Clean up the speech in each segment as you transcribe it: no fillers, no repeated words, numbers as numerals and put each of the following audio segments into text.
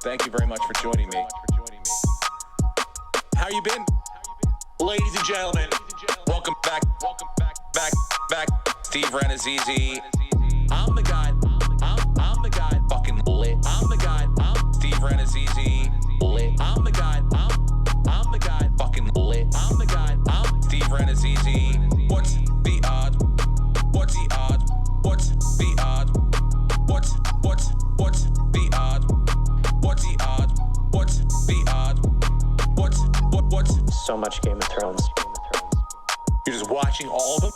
Thank you very much for joining me. How you been? Ladies and gentlemen, welcome back. Steve Renazizi. I'm the guy. I'm the guy. Fucking lit. I'm the guy. Steve Renazizi. Lit. I'm the guy. I'm the guy. Fucking lit. I'm the guy. Steve Renazizi. What's the odds? What's the odds? What's the odds? What's the odds? What's the odds? What's the odds? What's So much Game of Thrones. You're just watching all of them?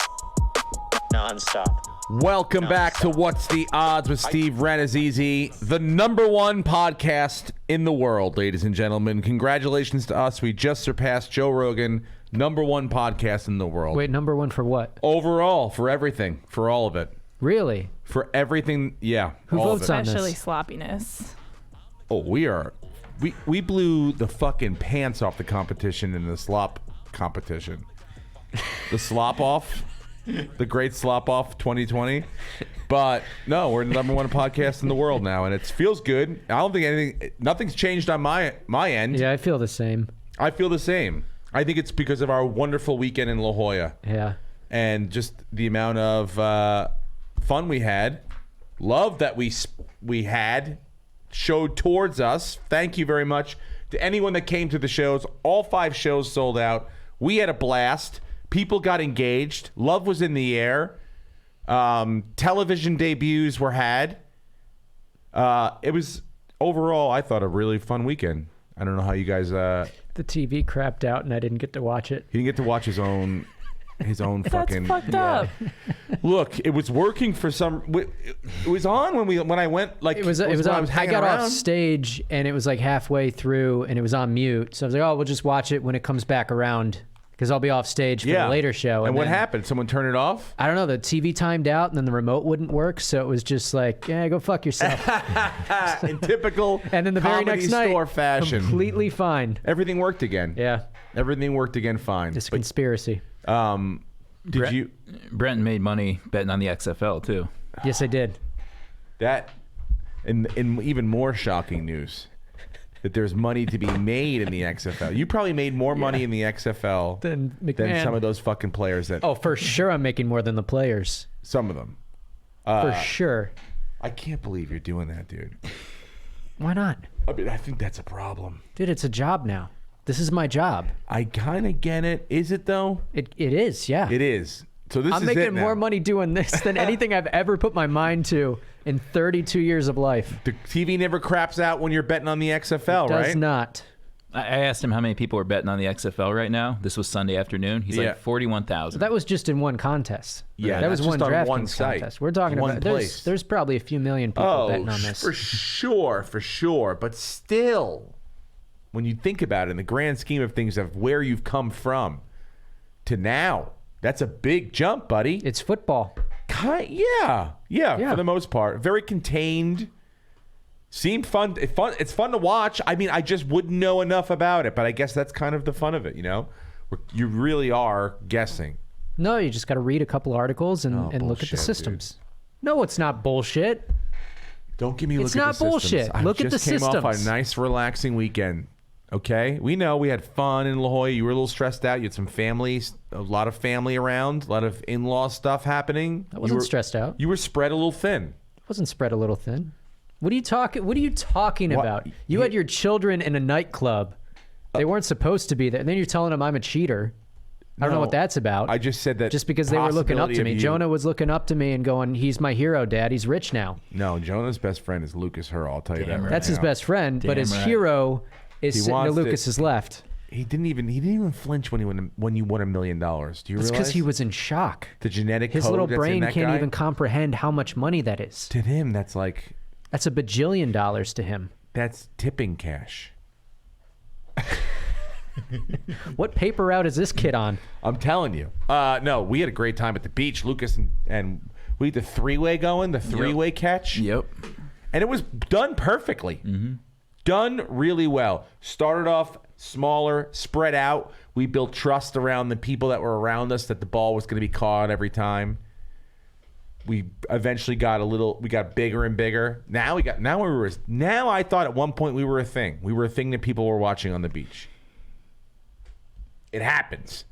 Non-stop. Welcome back to What's the Odds with Steve Renazizi, the number one podcast in the world, ladies and gentlemen. Congratulations to us. We just surpassed Joe Rogan, number one podcast in the world. Wait, number one for what? Overall, for everything, for all of it. Really? For everything, yeah. Who votes on Especially this? sloppiness. Oh, we blew the fucking pants off the competition in the slop competition. The slop off. The great slop off 2020. But no, we're the number one podcast in the world now, and it feels good. I don't think nothing's changed on my end. Yeah, I feel the same. I feel the same. I think it's because of our wonderful weekend in La Jolla. Yeah. And just the amount of fun we had, love that we had showed towards us. Thank you very much to anyone that came to the shows. All 5 shows sold out. We had a blast. People got engaged. Love was in the air. Television debuts were had. It was overall, I thought, a really fun weekend. I don't know how you guys. The TV crapped out and I didn't get to watch it. He didn't get to watch his own fucking. That's fucked up. Look, it was working for some. It was on when I went. Like It was on. I got off stage and it was like halfway through and it was on mute. So I was like, oh, we'll just watch it when it comes back around because I'll be off stage for the later show. And what then, happened? Someone turned it off? I don't know. The TV timed out and then the remote wouldn't work. So it was just like, yeah, go fuck yourself. In typical And then the very Comedy next night, Store fashion, completely fine. everything worked again. Yeah. Everything worked again fine. It's a conspiracy. Brenton made money betting on the XFL too. Yes, I did. That in even more shocking news that there's money to be made in the XFL. You probably made more money in the XFL Than than McMahon. some of those fucking players that. Oh, for sure I'm making more than the players. Some of them. For sure. I can't believe you're doing that, dude. Why not? I mean, I think that's a problem. Dude, it's a job now. This is my job. I kind of get it. Is it though? It is, yeah. It is. So this I'm is making it now. more money doing this than anything I've ever put my mind to in 32 years of life. The TV never craps out when you're betting on the XFL, Does right? not. I asked him how many people were betting on the XFL right now. This was Sunday afternoon. He's Yeah. like 41,000. That was just in one contest. Yeah, that was that's one just on DraftKings one site. contest. We're talking One about place. there's probably a few million people betting on this. for sure. But still, when you think about it in the grand scheme of things of where you've come from to now, that's a big jump, buddy. It's football. Yeah, Yeah. for the most part. Very contained. Seemed fun. It's fun to watch. I mean, I just wouldn't know enough about it, but I guess that's kind of the fun of it, you know? You really are guessing. No, you just got to read a couple articles and look at the bullshit, systems. No, it's not bullshit. Don't give me a look It's at not the systems. bullshit. I Look at just the came off systems. a nice, relaxing weekend. Okay, we know we had fun in La Jolla. You were a little stressed out. You had some family, a lot of family around, a lot of in-law stuff happening. I wasn't stressed out. You were spread a little thin. Wasn't spread a little thin. What are you talking What? about? You had your children in a nightclub. They weren't supposed to be there. And then you're telling them I'm a cheater. I don't know what that's about. I just said that just because they were looking up possibility to of me. you- Jonah was looking up to me and going, he's my hero, Dad. He's rich now. No, Jonah's best friend is Lucas Hurl. I'll tell you that right That's his now. best friend, but Damn his right. hero is He sitting to wants to- Lucas's left. He didn't even flinch when you won $1 million. Do you It's realize? because he was in shock. the genetic His code little that's in brain that can't guy? even comprehend how much money that is. To him, that's like That's $1 bajillion to him. that's tipping cash. What paper route is this kid on? I'm telling you. No, we had a great time at the beach. Lucas and we had the three-way going, the three-way catch. Yep. And it was done perfectly. Done really well. Started off smaller, spread out. We built trust around the people that were around us that the ball was going to be caught every time. we eventually got we got bigger and bigger. Now I thought at one point we were a thing. We were a thing that people were watching on the beach. It happens.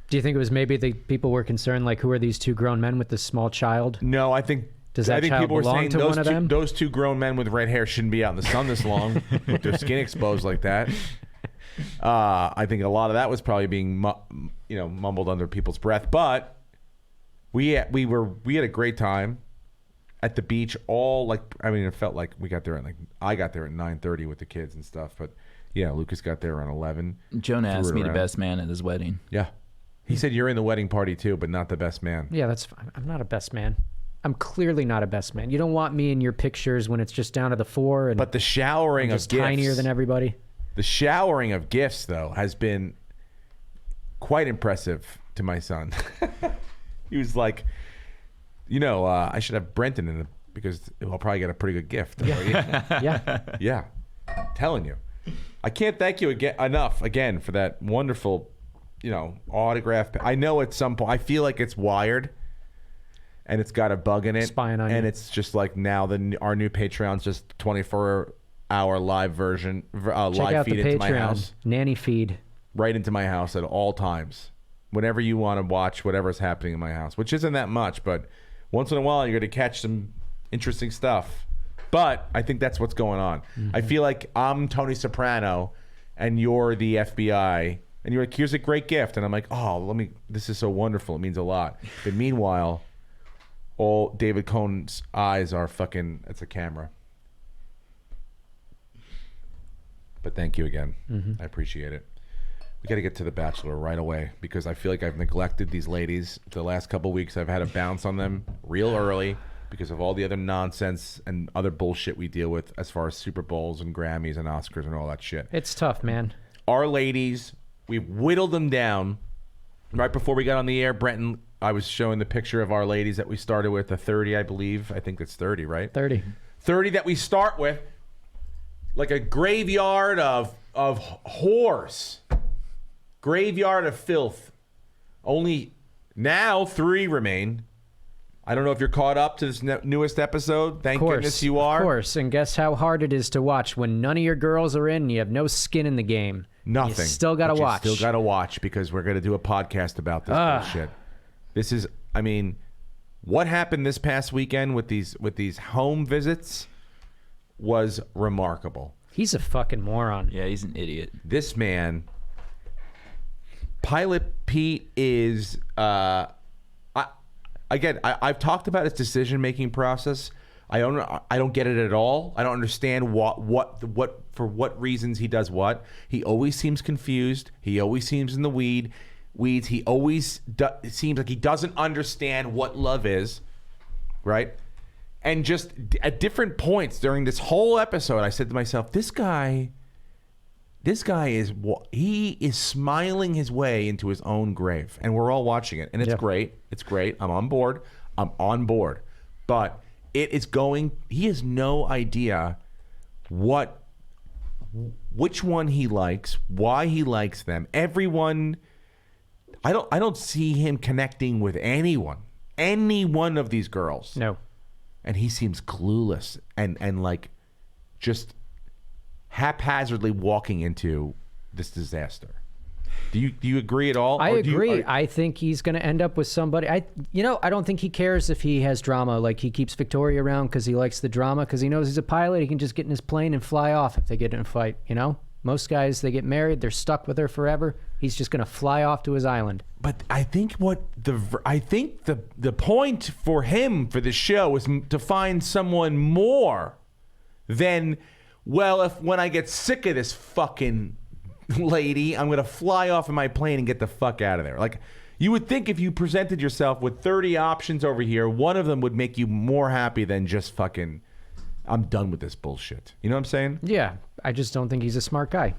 Do you think it was maybe the people were concerned, like, who are these two grown men with this small child? No, I think Does that child people were belong saying to one of them? those two grown men with red hair shouldn't be out in the sun this long with their skin exposed like that. I think a lot of that was probably being mumbled under people's breath, but we had a great time at the beach. It felt like we got there at I got there at 9:30 with the kids and stuff, but yeah, Lucas got there around 11. Jonah asked me the best man at his wedding. Yeah. He said you're in the wedding party too, but not the best man. Yeah, that's fine. I'm not a best man. I'm clearly not a best man. You don't want me in your pictures when it's just down to the floor and but the showering I'm of just gifts, tinier than everybody. The showering of gifts, though, has been quite impressive to my son. He was like, I should have Brenton in it because I'll probably get a pretty good gift. Yeah. Yeah. I'm telling you. I can't thank you enough for that wonderful, autograph. I know at some point, I feel like it's wired and it's got a bug in it. Spying on and you. it's just like now our new Patreon's just 24-hour live version, Check live out feed the into my Patreon. house. Nanny feed. Right into my house at all times. Whenever you want to watch whatever's happening in my house, which isn't that much, but once in a while you're going to catch some interesting stuff. But I think that's what's going on. Mm-hmm. I feel like I'm Tony Soprano and you're the FBI and you're like, here's a great gift. And I'm like, this is so wonderful. It means a lot. But meanwhile, all David Cohn's eyes are it's a camera. But thank you again. Mm-hmm. I appreciate it. We got to get to The Bachelor right away because I feel like I've neglected these ladies. The last couple of weeks, I've had to bounce on them real early because of all the other nonsense and other bullshit we deal with as far as Super Bowls and Grammys and Oscars and all that shit. It's tough, man. Our ladies, we've whittled them down. Right before we got on the air, Brenton, I was showing the picture of our ladies that we started with, the 30, I believe. I think it's 30, right? 30. 30 that we start with, like a graveyard of whores. Graveyard of filth. Only now 3 remain. I don't know if you're caught up to this newest episode. Thank goodness you are. Of course. And guess how hard it is to watch when none of your girls are in and you have no skin in the game. Nothing. You still got to watch. Still got to watch because we're going to do a podcast about this bullshit. This is, what happened this past weekend with these home visits was remarkable. He's a fucking moron. Yeah, he's an idiot. This man, Pilot Pete, is I've talked about his decision-making process. I don't get it at all. I don't understand what for what reasons he does what. He always seems confused. He always seems in the weeds. He always seems like he doesn't understand what love is, right? And just at different points during this whole episode, I said to myself, this guy is smiling his way into his own grave, and we're all watching it, and it's great. It's great. I'm on board. But it is going. He has no idea which one he likes, why he likes them. Everyone. I don't see him connecting with any one of these girls. No. And he seems clueless and like just haphazardly walking into this disaster. Do you agree at all? I agree. I think he's going to end up with somebody. I don't think he cares if he has drama. Like, he keeps Victoria around because he likes the drama, because he knows he's a pilot. He can just get in his plane and fly off if they get in a fight. Most guys, they get married, they're stuck with her forever. He's just going to fly off to his island. But I think the point for him for the show is to find someone more than, when I get sick of this fucking lady, I'm going to fly off in my plane and get the fuck out of there. Like, you would think if you presented yourself with 30 options over here, one of them would make you more happy than just fucking, I'm done with this bullshit. You know what I'm saying? Yeah. I just don't think he's a smart guy.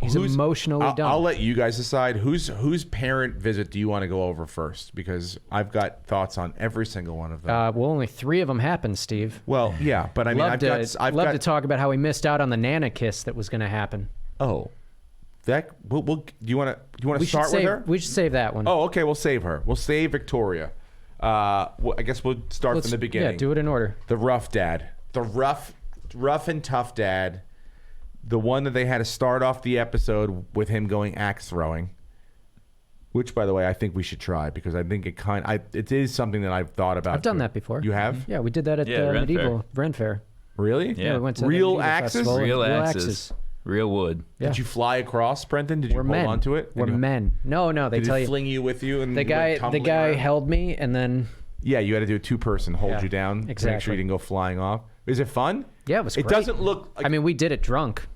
He's emotionally dumb. I'll let you guys decide. Whose parent visit do you want to go over first? Because I've got thoughts on every single one of them. Only 3 of them happened, Steve. Well, yeah, but I mean, I'd love to talk about how he missed out on the Nana kiss that was going to happen. Oh, do you want to start with her? We should save that one. Oh, okay. We'll save her. We'll save Victoria. I guess we'll start from the beginning. Yeah, do it in order. The rough dad. The rough and tough dad. The one that they had to start off the episode with him going axe throwing. Which, by the way, I think we should try because I think it is something that I've thought about. I've done that before. You have? Yeah, we did that at Yeah, the Ren medieval Ren Fair. Really? Yeah. We went to the Real medieval axes? festival. Real axes. Real wood. Yeah. Did you fly across, Brenton? Did you We're hold men. onto it? We're men. No, they Did tell it you. fling you with you? And The you went guy tumbling around? held me, and then Yeah, you had to do a two-person, hold Yeah, you down to make sure exactly. you didn't go flying off. Is it fun? yeah, it was. It great. doesn't look like... I mean, we did it drunk.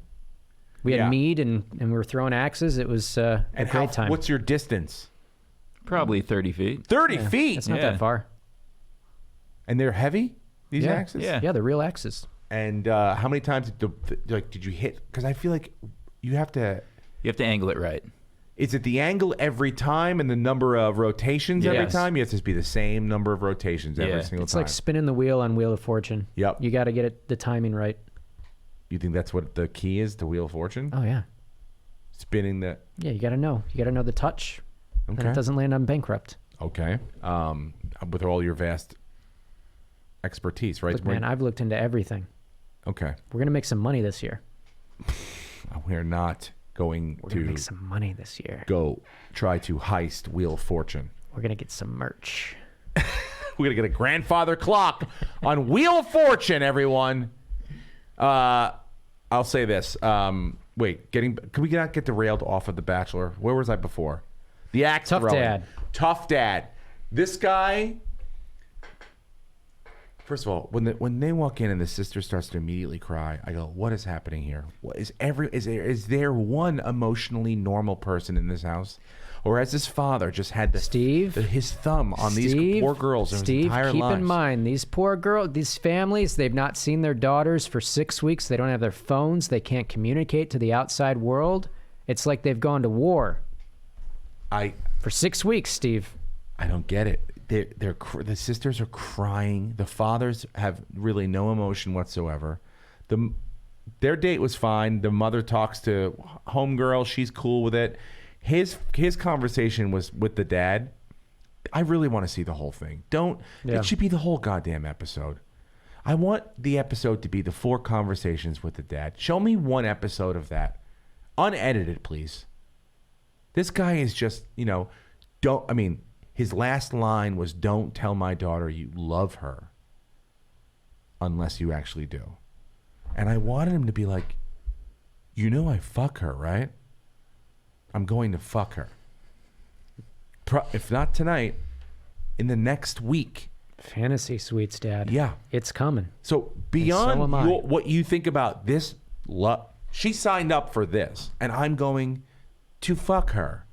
We had Yeah. mead and we were throwing axes. It was a great time. What's your distance? Probably 30 feet. 30 Yeah, feet! It's not Yeah. that far. And they're heavy, these Yeah. axes? Yeah. Yeah, they're real axes. And how many times did you hit? Because I feel like you have to... You have to angle it right. Is it the angle every time and the number of rotations every Yes. time? You have to be the same number of rotations every Yeah. single It's time. like spinning the wheel on Wheel of Fortune. Yep. You got to get the timing right. You think that's what the key is to Wheel of Fortune? Oh yeah. Spinning the... Yeah, you got to know. You got to know the touch. And Okay. it doesn't land on bankrupt. Okay. With all your vast expertise, right? Look, man, I've looked into everything. Okay. We're gonna make some money this year. We're not going We're gonna to make some money this year. go try to heist Wheel of Fortune. We're gonna get some merch. We're going to get a grandfather clock on Wheel of Fortune, everyone. I'll say this. Wait, can we not get derailed off of The Bachelor? Where was I before? The axe Tough throwing. dad. Tough dad. This guy... First of all, when they walk in and the sister starts to immediately cry, I go, "What is happening here? What is there one emotionally normal person in this house, or has this father just had his thumb on these poor girls in his entire keep lives?" in mind, these poor girls, these families, they've not seen their daughters for 6 weeks. They don't have their phones. They can't communicate to the outside world. It's like they've gone to war for 6 weeks, Steve. I don't get it. The sisters are crying. The fathers have really no emotion whatsoever. Their date was fine. The mother talks to homegirl. She's cool with it. His conversation was with the dad. I really want to see the whole thing. It should be the whole goddamn episode. I want the episode to be the 4 conversations with the dad. Show me one episode of that. Unedited, please. This guy is just, his last line was, "Don't tell my daughter you love her unless you actually do." And I wanted him to be like, I fuck her, right? I'm going to fuck her. If not tonight, in the next week. Fantasy suites, Dad. Yeah. It's coming. So beyond so am I. what you think about this, she signed up for this, and I'm going to fuck her.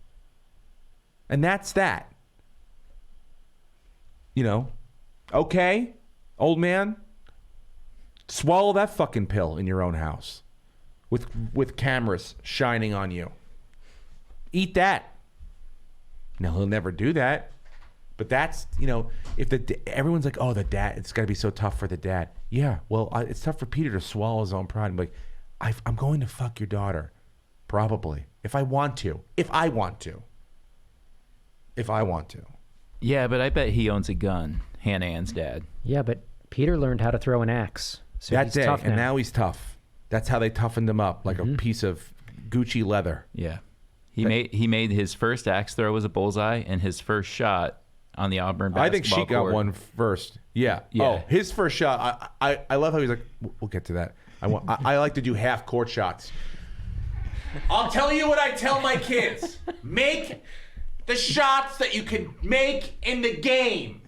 And that's that. Okay, old man, swallow that fucking pill in your own house with cameras shining on you. Eat that. No, he'll never do that. But that's, if everyone's like, "Oh, the dad, it's got to be so tough for the dad." Yeah, well, it's tough for Peter to swallow his own pride and be like, "I'm going to fuck your daughter, probably, if I want to. Yeah, but I bet he owns a gun, Hannah Ann's dad. Yeah, but Peter learned how to throw an axe. So That he's day, tough and now. now he's tough. That's how they toughened him up, like a piece of Gucci leather. Yeah. He made his first axe throw was a bullseye, and his first shot on the Auburn basketball I think she got court. one first. Yeah. Yeah. Oh, his first shot. I love how he's like, "We'll get to that." I like to do half court shots. I'll tell you what I tell my kids: make the shots that you can make in the game.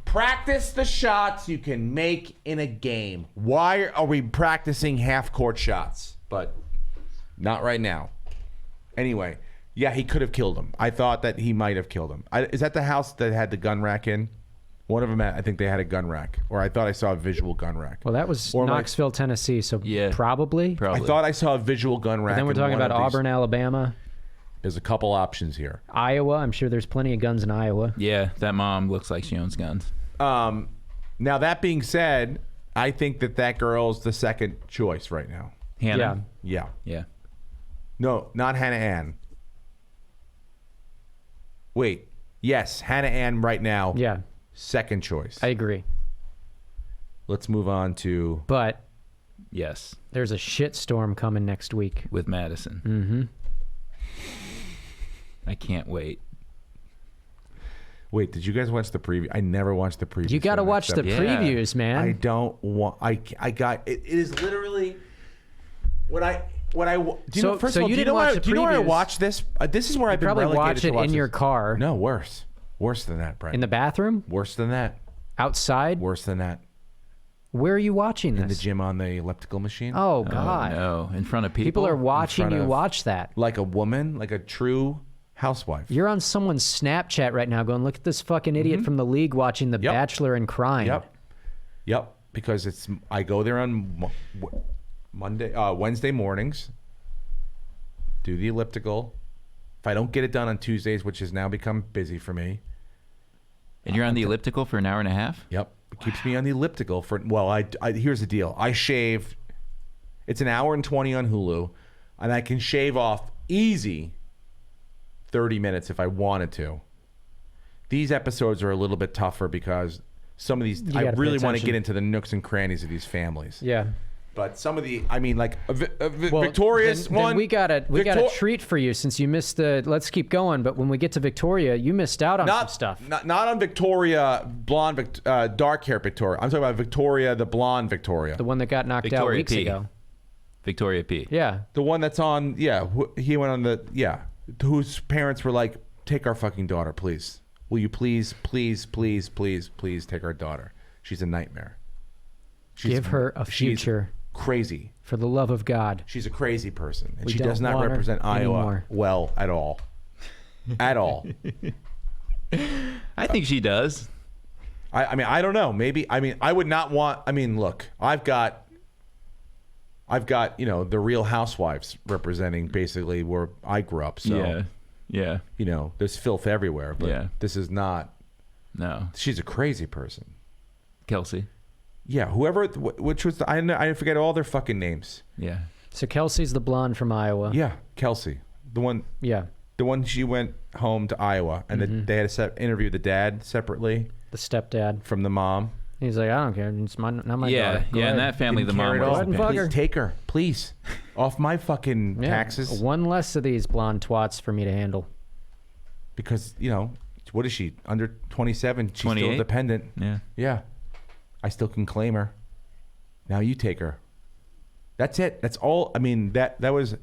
Practice the shots you can make in a game. Why are we practicing half court shots? But not right now. Anyway, yeah, he could have killed him. I thought that he might have killed him. Is that the house that had the gun rack in? One of them, I think they had a gun rack. Or I thought I saw a visual gun rack. Well, that was Or Knoxville, Tennessee, so Yeah. probably. I thought I saw a visual gun rack. And then we're in talking one about of these. Auburn, Alabama, There's a couple options here. Iowa. I'm sure there's plenty of guns in Iowa. Yeah, that mom looks like she owns guns. Now, that being said, I think that girl's the second choice right now. Hannah. Yeah. Yeah. No, not Hannah Ann. Wait. Yes, Hannah Ann right now. Yeah, Second choice. I agree. Let's move on to. But Yes, there's a shit storm coming next week. with Madison. Mm-hmm. I can't wait. Wait, did you guys watch the preview? I never watched the preview. You got to watch the Yeah. previews, man. I don't want. I got. It is literally. What I. Do you know, first so of all, you do you didn't know where watch I, the do you know where I previews. watch this? This is where I've been Probably relegated watch to it watch in this. your car. No, worse. Worse than that, Brent. In the bathroom? Worse than that. Outside? Worse than that. Where are you watching this? In the gym on the elliptical machine. Oh, God. Oh, no. In front of people? People are watching front you of- watch that. Like a woman, like a true housewife. You're on someone's Snapchat right now going, look at this fucking idiot from the league watching The Yep. Bachelor and crying. Yep. Because it's. I go there on Wednesday mornings. Do the elliptical. If I don't get it done on Tuesdays, which has now become busy for me. And you're on the elliptical for an hour and a half? Yep. It keeps me on the elliptical for. Well, I here's the deal. I shave. It's an hour and 20 on Hulu, and I can shave off easy 30 minutes if I wanted to. These episodes are a little bit tougher because some of these, I gotta pay really want to attention. get into the nooks and crannies of these families. Yeah. But some of the, I mean, like Well, Victoria's then one. we got a treat for you since you missed the. Let's keep going. But when we get to Victoria, you missed out on some stuff. Not on Victoria, blonde, dark hair Victoria. I'm talking about Victoria, the blonde Victoria. The one that got knocked out Victoria weeks P. ago. Victoria P. Yeah. The one that's on, he went on whose parents were like, take our fucking daughter, please. Will you please take our daughter? She's a nightmare. Give her a future. She's crazy. For the love of God. She's a crazy person. And We she does don't not want her represent Iowa anymore. well at all. At all. I think she does. I mean, I don't know. Maybe, I mean, I would not want, I mean, look, I've got, the Real Housewives representing basically where I grew up. So, Yeah. there's filth everywhere, but Yeah. this is not, No. she's a crazy person. Kelsey. Yeah, whoever, which was, I forget all their fucking names. Yeah. So Kelsey's the blonde from Iowa. Yeah, Kelsey. The one she went home to Iowa, and they had to interview the dad separately The stepdad. from the mom. He's like, I don't care. It's not my Yeah. daughter. Go Yeah. In ahead. that family, the Didn't care mom at was all. Go ahead and the fuck parent. her. Please take her, please, off my fucking Yeah, taxes. One less of these blonde twats for me to handle. Because what is she, under 27? She's still 28? dependent. Yeah. Yeah, I still can claim her. Now you take her. That's it. That's all. I mean, that was.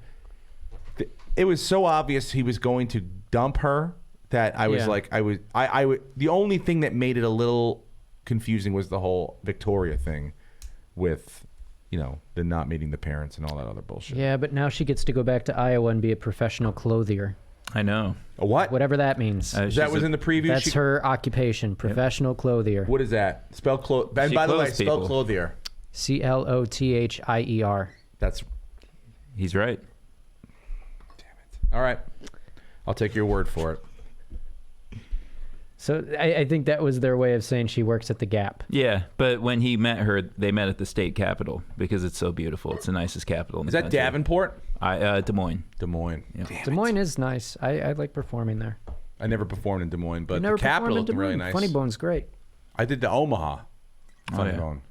It was so obvious he was going to dump her that I was Yeah. like, I would. The only thing that made it a little confusing was the whole Victoria thing, with, the not meeting the parents and all that other bullshit. Yeah, but now she gets to go back to Iowa and be a professional clothier. I know. A what? Whatever that means. That She's was in the preview. That's her occupation, professional clothier. What is that? Spell clothes. And She by the way, clothes spell people. clothier. CLOTHIER. That's He's right. all right. I'll take your word for it. So I think that was their way of saying she works at the Gap. Yeah, but when he met her, they met at the state capitol because it's so beautiful. It's the nicest capitol in the Is that country. Davenport? Des Moines. Des Moines. Yeah. Damn Des Moines is nice. I like performing there. I never performed in Des Moines, but Never the Capitol performed in looked Des really Moines. nice. Funny Bone's great. I did the Omaha. Funny yeah. Bone.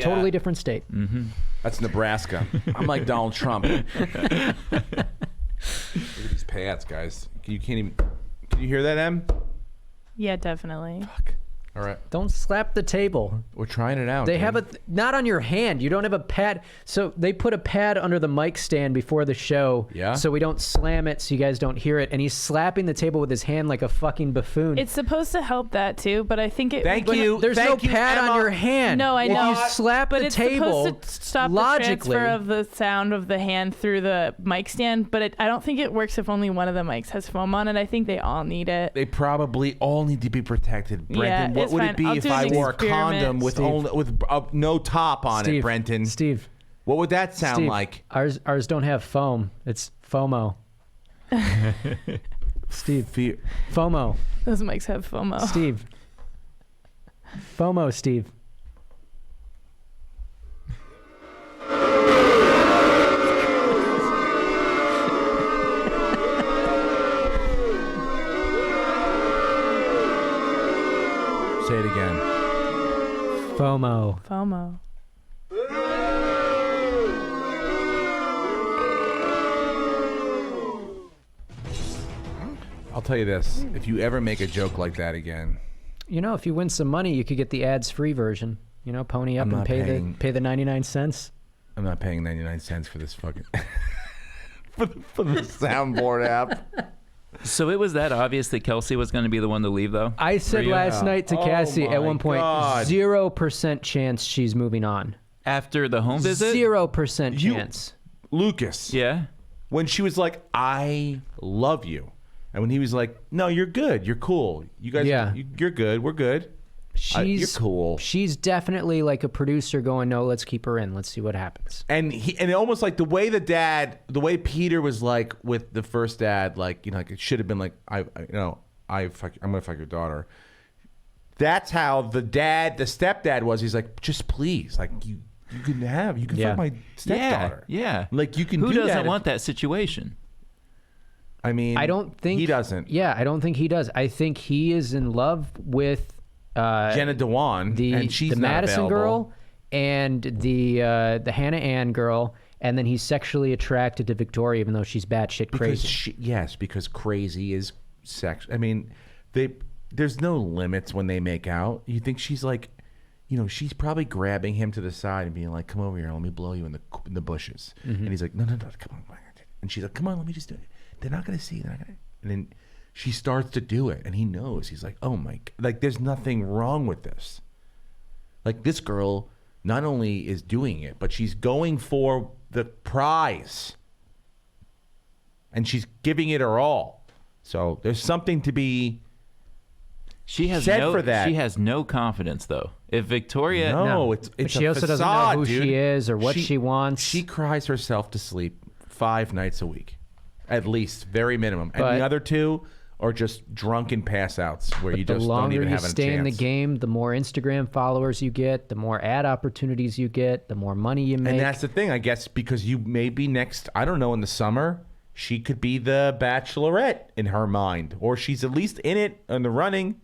Totally different state. That's Nebraska. I'm like Donald Trump. Look at these pants, guys. You can't even. Can you hear that, Em? Yeah, definitely. All right. Don't slap the table. We're trying it out. They dude. have not on your hand. You don't have a pad. So they put a pad under the mic stand before the show. Yeah? So we don't slam it so you guys don't hear it. And he's slapping the table with his hand like a fucking buffoon. It's supposed to help that too, but I think it. Thank but you. There's Thank no you, pad Emma. on your hand. No, I If know. you slap But the it's table, supposed to stop logically, the transfer of the sound of the hand through the mic stand. But I don't think it works if only one of the mics has foam on it. I think they all need it. They probably all need to be protected, Brenton. Yeah, what it's would fine. it be I'll if do I an wore a experiment. condom with no top on Steve, it, Brenton? Steve. What would that sound Steve, like? Ours don't have foam. It's FOMO. Steve. FOMO. Those mics have FOMO. Steve. FOMO, Steve. again. FOMO. FOMO. I'll tell you this: if you ever make a joke like that again, You know, if you win some money, you could get the ads-free version. You know, pony up I'm and not pay paying. the 99 cents. I'm not paying 99 cents for this fucking for the soundboard app. So it was that obvious that Kelsey was going to be the one to leave, though? I said you? last night to Oh Cassie my at one point, God. 0% chance she's moving on. After the home visit? 0% You- chance. Lucas, Yeah. when she was like, "I love you," and when he was like, "No, you're good. You're cool. You guys, Yeah. you're good. We're good." You're cool. She's definitely like a producer going, no, let's keep her in. Let's see what happens. And almost like the way Peter was like with the first dad, like, you know, like it should have been like, I'm gonna fuck your daughter. That's how the stepdad was. He's like, just please, like you can Yeah. fuck my stepdaughter. Yeah. Like you can. Who do doesn't that want that situation? I mean, I don't think he doesn't. Yeah, I don't think he does. I think he is in love with Jenna Dewan, and she's the not Madison available. girl and the Hannah Ann girl, and then he's sexually attracted to Victoria, even though she's batshit crazy. Because crazy is sex. I mean, there's no limits when they make out. You think she's like, you know, she's probably grabbing him to the side and being like, "Come over here, let me blow you in the bushes." And he's like, "No, come on." And she's like, "Come on, let me just do it. They're not gonna see. They're not gonna." And then she starts to do it, and he knows. He's like, "Oh my!" Like, there's nothing wrong with this. Like, this girl not only is doing it, but she's going for the prize, and she's giving it her all. So there's something to be She has said no, for that. She has no confidence, though. If Victoria... no. It's But a she also doesn't know facade, who dude. she is or what she wants. She cries herself to sleep 5 nights a week, at least, very minimum. And But- the other 2 are just drunken pass outs where you the just don't longer even you have a stay in the chance. game, the more Instagram followers you get, the more ad opportunities you get, the more money you make. And that's the thing, I guess, because you may be next, I don't know, in the summer, she could be the Bachelorette in her mind, or she's at least in it, in the running,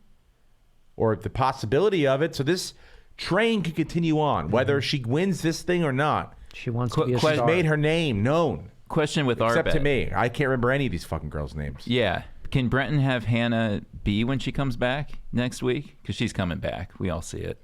or the possibility of it. So this train could continue on, whether she wins this thing or not. she wants to be a She's She's star. made her name known, Question with our except to bet. me. I can't remember any of these fucking girls' names. Yeah. Can Brenton have Hannah be when she comes back next week? Because she's coming back. We all see it.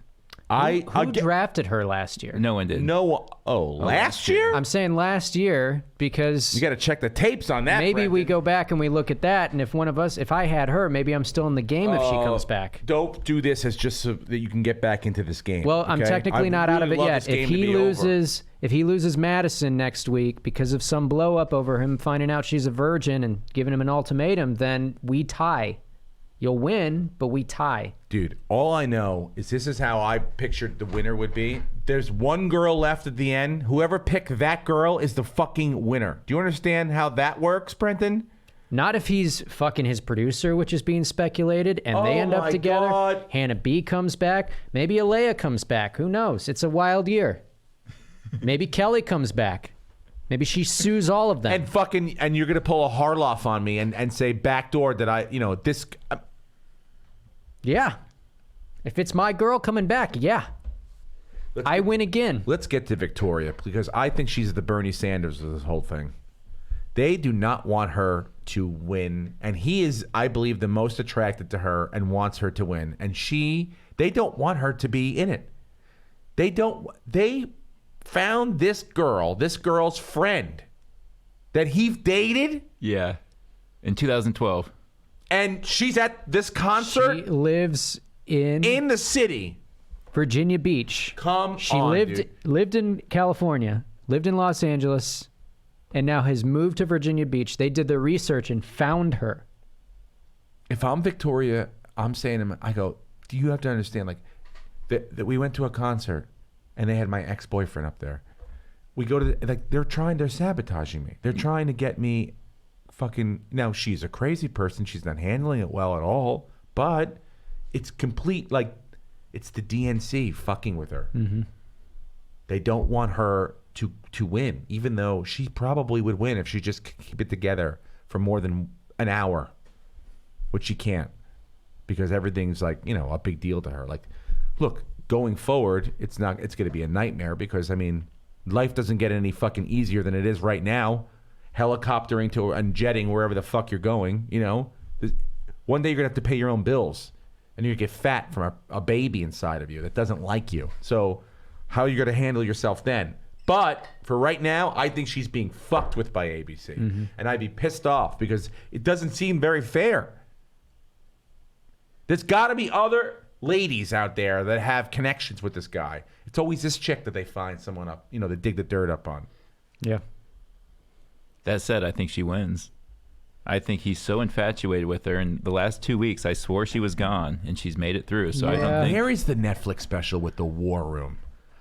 Who drafted her last year? No one did. No. Oh, last year? I'm saying last year because You got to check the tapes on that. maybe we Brendan. go back and we look at that, and if I had her, maybe I'm still in the game if she Oh, comes back. Don't do this as just so that you can get back into this game. Well, I'm okay? technically I not out of really it love yet. this game If to he be over. loses Madison next week because of some blow up over him finding out she's a virgin and giving him an ultimatum, then we tie. You'll win, but we tie. Dude, all I know is this is how I pictured the winner would be. There's one girl left at the end. Whoever picked that girl is the fucking winner. Do you understand how that works, Brenton? Not if he's fucking his producer, which is being speculated, and they Oh end up my together. God. Hannah B comes back. Maybe Alea comes back. Who knows? It's a wild year. Maybe Kelly comes back. Maybe she sues all of them. And you're gonna pull a Harloff on me and say backdoor that this. Yeah. If it's my girl coming back, yeah. I win again. Let's get to Victoria because I think she's the Bernie Sanders of this whole thing. They do not want her to win, and he is, I believe, the most attracted to her and wants her to win. And they don't want her to be in it. They found this girl's friend that he dated, Yeah. In 2012. and she's at this concert She lives in the city. Virginia Beach. Come She on, lived dude. lived in California, lived in Los Angeles, and now has moved to Virginia Beach. They did the research and found her. If I'm Victoria, I'm saying to him, I go, do you have to understand, like, that we went to a concert and they had my ex-boyfriend up there. We go to, they're sabotaging me. They're trying to get me fucking, now she's a crazy person. She's not handling it well at all, but it's complete, like, it's the DNC fucking with her. Mm-hmm. They don't want her to win, even though she probably would win if she just keep it together for more than an hour, which she can't. because everything's like, you know, a big deal to her. Like, look, going forward, it's going to be a nightmare because, I mean, life doesn't get any fucking easier than it is right now. Helicoptering to and jetting wherever the fuck you're going, you know. One day you're going to have to pay your own bills and you're going to get fat from a baby inside of you that doesn't like you. So how are you going to handle yourself then? But for right now, I think she's being fucked with by ABC. And I'd be pissed off because it doesn't seem very fair. There's got to be other ladies out there that have connections with this guy. It's always this chick that they find someone up, you know, to dig the dirt up on. Yeah. That said, I think she wins. I think he's so infatuated with her. In the last 2 weeks, I swore she was gone, and she's made it through. So I don't think... Here is the Netflix special with the war room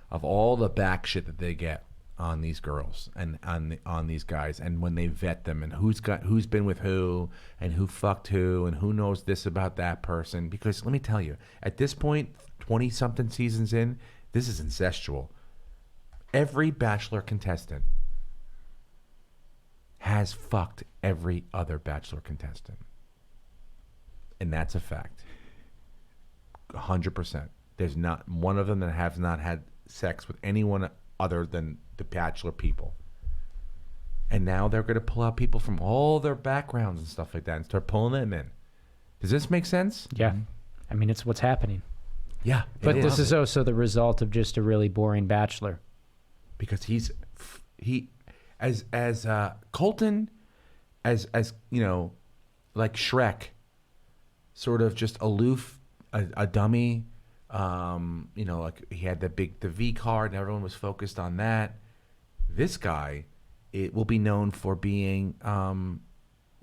of all the back shit that they get on these girls and on these guys, and when they vet them, and who's been with who, and who fucked who, and who knows this about that person. Because let me tell you, at this point, 20-something seasons in, this is incestual. Every Bachelor contestant has fucked every other Bachelor contestant. And that's a fact. 100%. There's not one of them that has not had sex with anyone other than the Bachelor people. And now they're going to pull out people from all their backgrounds and stuff like that and start pulling them in. Does this make sense? Yeah. I mean, it's what's happening. Yeah. But this is also the result of just a really boring Bachelor. Because as Colton, as you know, like Shrek, sort of just aloof, a dummy. You know, like he had the V card, and everyone was focused on that. This guy, it will be known for being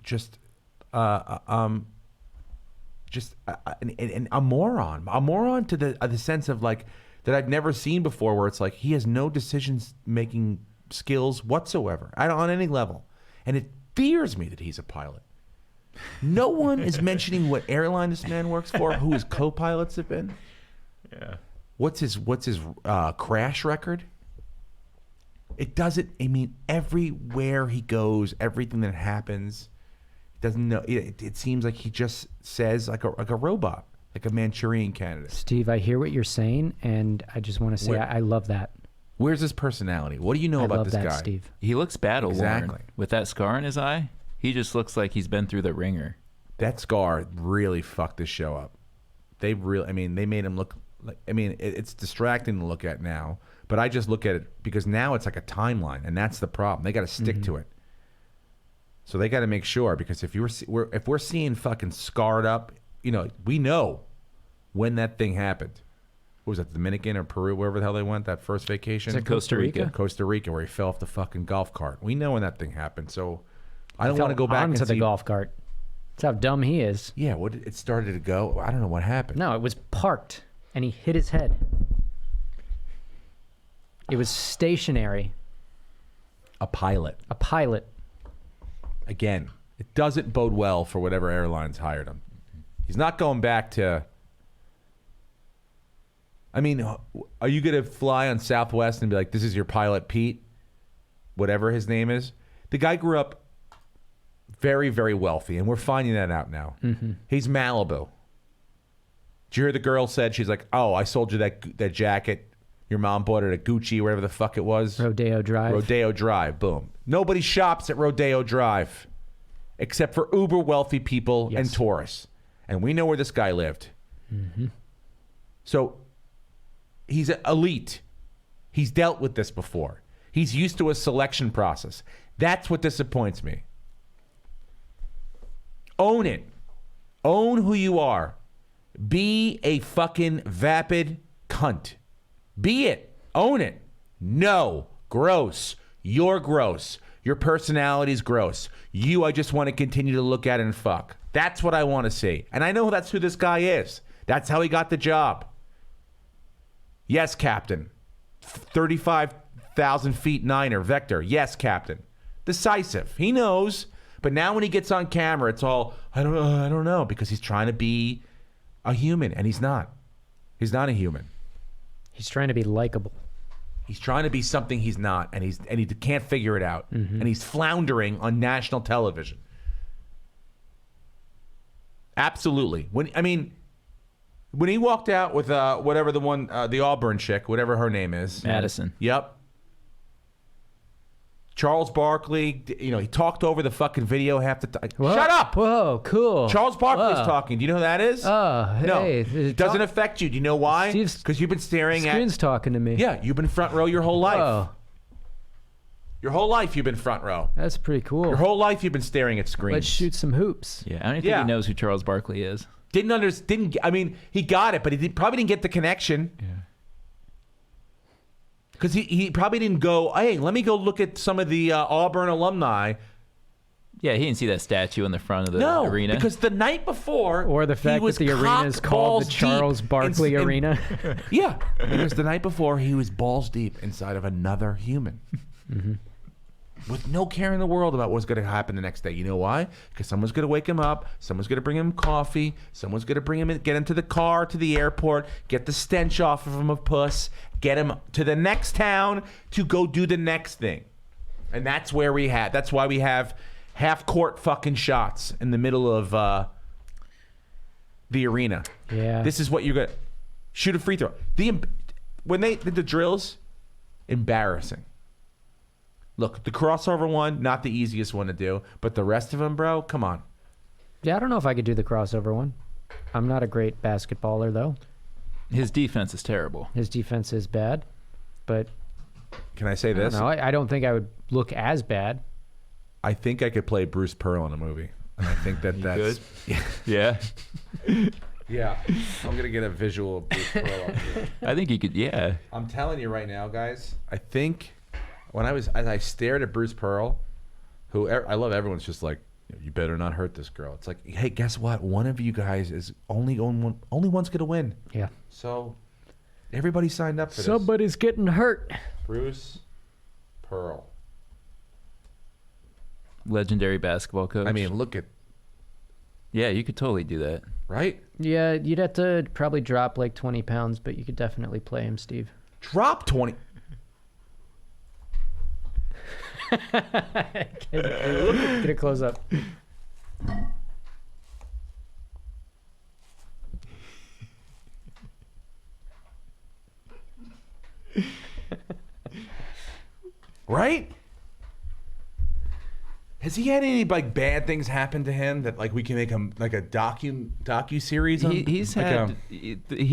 just a moron to the sense of like that I've never seen before, where it's like he has no decisions making skills whatsoever on any level, and it fears me that he's a pilot. No one is mentioning what airline this man works for, who his co-pilots have been. Yeah. What's his crash record? It doesn't. I mean, everywhere he goes, everything that happens, doesn't know. It seems like he just says like a robot, like a Manchurian candidate. Steve, I hear what you're saying, and I just want to say I love that. Where's his personality? What do you know I about love this that, guy? Steve. He looks battle worn. Exactly. With that scar in his eye, he just looks like he's been through the ringer. That scar really fucked this show up. They made him look like. I mean, it's distracting to look at now, but I just look at it because now it's like a timeline, and that's the problem. They got to stick to it. So they got to make sure, because if we're seeing fucking scarred up, you know, we know when that thing happened. What was that, Dominican or Peru, wherever the hell they went, that first vacation? Is it Costa Rica. Costa Rica, where he fell off the fucking golf cart. We know when that thing happened, so I don't want to go back onto and the see. golf cart. That's how dumb he is. Yeah, it started to go. I don't know what happened. No, it was parked, and he hit his head. It was stationary. A pilot. A pilot. Again, it doesn't bode well for whatever airlines hired him. He's not going back to... I mean, are you going to fly on Southwest and be like, this is your pilot, Pete? Whatever his name is. The guy grew up very, very wealthy, and we're finding that out now. He's Malibu. Did you hear the girl said, she's like, oh, I sold you that jacket. Your mom bought it at Gucci, wherever the fuck it was. Rodeo Drive. Rodeo Drive, boom. Nobody shops at Rodeo Drive except for uber wealthy people and tourists. And we know where this guy lived. So he's elite. He's dealt with this before. He's used to a selection process. That's what disappoints me. Own it. Own who you are. Be a fucking vapid cunt. Be it. Own it. No. Gross. You're gross. Your personality's gross. I just want to continue to look at and fuck. That's what I want to see. And I know that's who this guy is. That's how he got the job. Yes, Captain. 35,000 feet niner, Vector. Yes, Captain. Decisive. He knows. But now when he gets on camera, it's all, I don't know, because he's trying to be a human, and he's not. He's not a human. He's trying to be likable. He's trying to be something he's not, and he can't figure it out. And he's floundering on national television. Absolutely. When he walked out with whatever the Auburn chick, whatever her name is. Madison. Yep. Charles Barkley, he talked over the fucking video half the time. Shut up! Whoa, cool. Charles Barkley's Whoa. talking. Do you know who that is? Hey. No. It doesn't affect you. Do you know why? Because you've been staring at... Screen's talking to me. Yeah, you've been front row your whole life. Whoa. Your whole life you've been front row. That's pretty cool. Your whole life you've been staring at screens. Let's shoot some hoops. Yeah, I don't think he knows who Charles Barkley is. He got it, but he probably didn't get the connection. Yeah. Because he probably didn't go, hey, let me go look at some of the Auburn alumni. Yeah, he didn't see that statue in the front of the arena. Because the night before, Or the fact that the arena is called the Charles Barkley Arena. Yeah, because the night before, he was balls deep inside of another human. Mm-hmm. With no care in the world about what's going to happen the next day. You know why? Because someone's going to wake him up. Someone's going to bring him coffee. Someone's going to bring him get into the car to the airport, get the stench off of him of puss, get him to the next town to go do the next thing. And that's why we have half-court fucking shots in the middle of the arena. Yeah. This is what you're going to shoot a free throw. When they did the drills, embarrassing. Look, the crossover one, not the easiest one to do, but the rest of them, bro, come on. Yeah, I don't know if I could do the crossover one. I'm not a great basketballer, though. His defense is terrible. His defense is bad, but Can I say this? I don't think I would look as bad. I think I could play Bruce Pearl in a movie. And I think that's... Good? Yeah. Yeah. Yeah. I'm going to get a visual of Bruce Pearl up here. I think he could, yeah. I'm telling you right now, guys, I think as I stared at Bruce Pearl, who I love, everyone's just like, you better not hurt this girl. It's like, hey, guess what? One of you guys is only one's going to win. Yeah. So everybody signed up for this. Somebody's getting hurt. Bruce Pearl. Legendary basketball coach. I mean, look at, yeah, you could totally do that. right? Yeah, you'd have to probably drop like 20 pounds, but you could definitely play him, Steve. Drop 20. Get a close up. Right? Has he had any like bad things happen to him that like we can make him like a docu series on? He's like had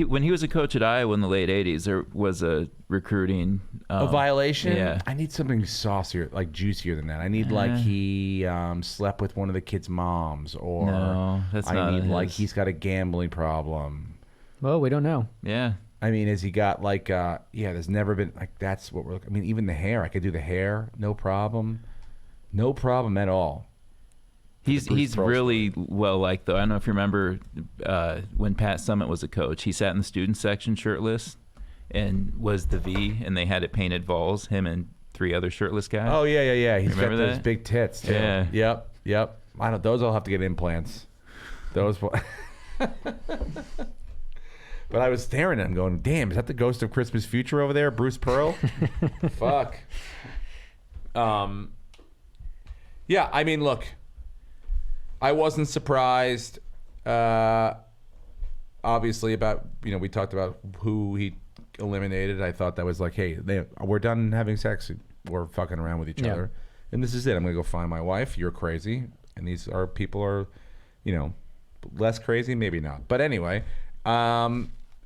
when he was a coach at Iowa in the late '80s, there was a recruiting a violation. Yeah, I need something saucier, like juicier than that. I need like he slept with one of the kids' moms, or No, that's not need like his. he's got a gambling problem. Well, we don't know. yeah. I mean, has he got like there's never been like that's what we're looking. I mean, even the hair, I could do the hair, no problem. No problem at all. He's Pearl really well liked, though. I don't know if you remember when Pat Summitt was a coach. He sat in the student section shirtless and was the V, and they had it painted Vols, him and 3 other shirtless guys. Oh yeah. He's got Remember those that? big tits too. Yeah. Yep. I don't. Those I'll have to get implants. Those. But I was staring at him, going, "Damn, is that the ghost of Christmas Future over there, Bruce Pearl?" Fuck. Yeah, I mean, look, I wasn't surprised, obviously, about, we talked about who he eliminated. I thought that was like, hey, we're done having sex. We're fucking around with each other. And this is it. I'm going to go find my wife. You're crazy. And these are people are, less crazy? Maybe not. But anyway,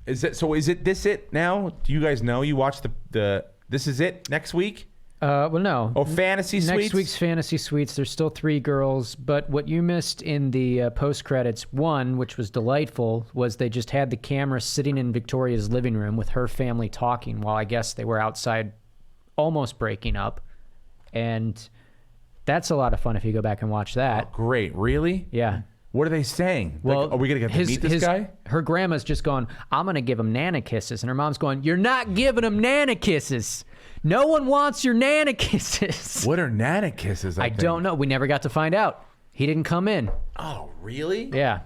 is it this it now? Do you guys know? You watch the this is it next week? Well, no. Oh, Fantasy Suites? Next week's Fantasy Suites, there's still 3 girls, but what you missed in the post-credits, one, which was delightful, was they just had the camera sitting in Victoria's living room with her family talking while I guess they were outside almost breaking up. And that's a lot of fun if you go back and watch that. Oh, great. Really? Yeah. What are they saying? Well, like, are we going to get to meet this guy? Her grandma's just going, I'm going to give him Nana kisses. And her mom's going, you're not giving him Nana kisses. No one wants your Nana kisses. What are Nana kisses? I don't know. We never got to find out. He didn't come in. Oh, really? Yeah.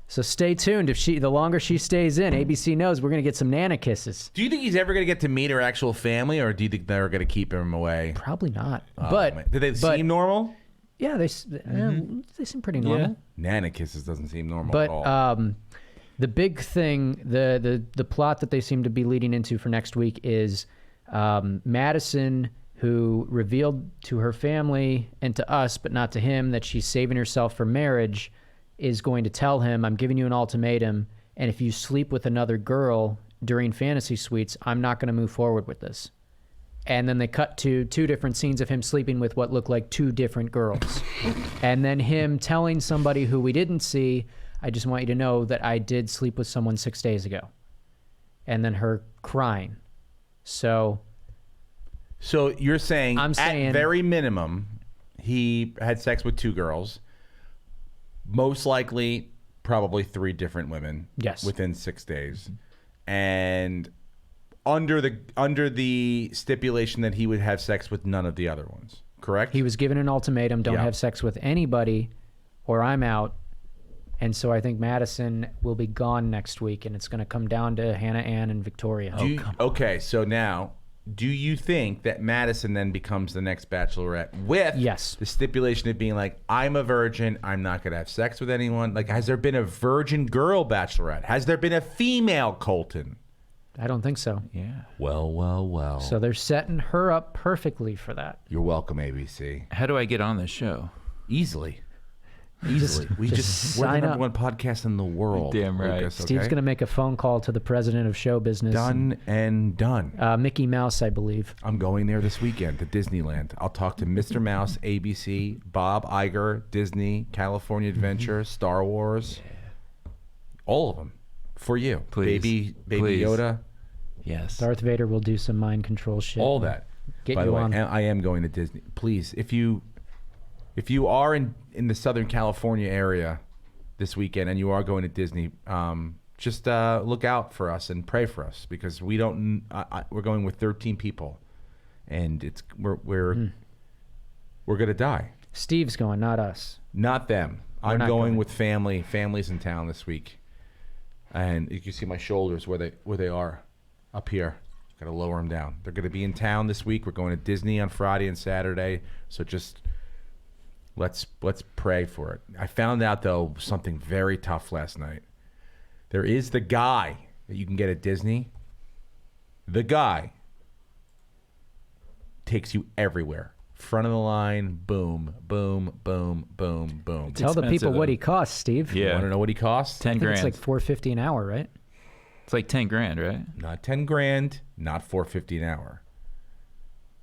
So stay tuned. The longer she stays in, ABC knows we're going to get some Nana kisses. Do you think he's ever going to get to meet her actual family, or do you think they're going to keep him away? Probably not. Oh, man. Did they seem normal? Yeah, they seem pretty normal. Nana kisses doesn't seem normal at all. But the big thing, the plot that they seem to be leading into for next week is Madison, who revealed to her family and to us, but not to him, that she's saving herself for marriage, is going to tell him, I'm giving you an ultimatum, and if you sleep with another girl during fantasy suites, I'm not going to move forward with this. And then they cut to 2 different scenes of him sleeping with what looked like 2 different girls. And then him telling somebody who we didn't see, I just want you to know that I did sleep with someone 6 days ago. And then her crying. So you're saying, I'm saying, at very minimum, he had sex with 2 girls, most likely probably 3 different women. Yes. Within 6 days, and under the stipulation that he would have sex with none of the other ones. Correct. he was given an ultimatum: don't Yeah. have sex with anybody, or I'm out. And so I think Madison will be gone next week, and it's going to come down to Hannah Ann and Victoria. Okay, so now, do you think that Madison then becomes the next Bachelorette with Yes. the stipulation of being like, I'm a virgin, I'm not going to have sex with anyone? Like, has there been a virgin girl Bachelorette? Has there been a female Colton? I don't think so. Yeah. Well. So they're setting her up perfectly for that. You're welcome, ABC. How do I get on this show? Easily. We just we're the sign number up. 1 podcast in the world. Damn right. Lucas, Steve's okay? going to make a phone call to the president of show business. Done and done. Mickey Mouse, I believe. I'm going there this weekend to Disneyland. I'll talk to Mr. Mouse, ABC, Bob Iger, Disney, California Adventure, Star Wars. All of them. For you. Please. Baby Please. Yoda. Yes. Darth Vader will do some mind control shit. All that. Get By you the way, on. I am going to Disney. Please, if you are in the Southern California area this weekend and you are going to Disney, just look out for us and pray for us, because we don't. We're going with 13 people, and we're gonna die. Steve's going, not us. Not them. I'm not going going. with families in town this week, and you can see my shoulders where they are up here. Got to lower them down. They're going to be in town this week. We're going to Disney on Friday and Saturday, so just let's pray for it. I found out though something very tough last night. There is the guy that you can get at Disney. The guy takes you everywhere. Front of the line, boom, boom, boom, boom, boom. Tell the people expensive, what though. he costs, Steve. Yeah. Want to know what he costs? 10 I think grand. it's like $4.50 an hour, right? It's like 10 grand, right? Not 10 grand, not $4.50 an hour.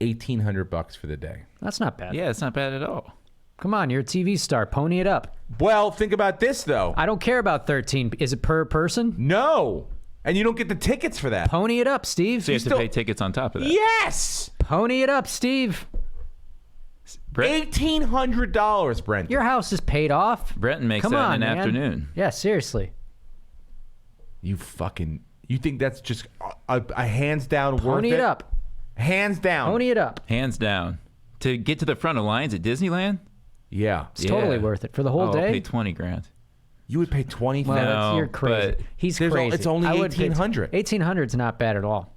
$1,800 for the day. That's not bad. Yeah, it's not bad at all. Come on, you're a TV star. Pony it up. Well, think about this though. I don't care about 13. Is it per person? No, and you don't get the tickets for that. Pony it up, Steve. So you have still- to pay tickets on top of that. Yes, Pony it up, Steve. $1,800, Brenton. Your house is paid off. Brenton makes Come that on, in an man. afternoon. Yeah, seriously. You think that's just a hands down worth Pony it up. Hands down. Pony it up. Hands down. To get to the front of lines at Disneyland? Yeah, It's totally worth it for the whole I'll day. pay 20 grand. you would pay 20. Well, No, you're crazy. but He's there's crazy. it's only I would pay 1,800. 1,800 is not bad at all.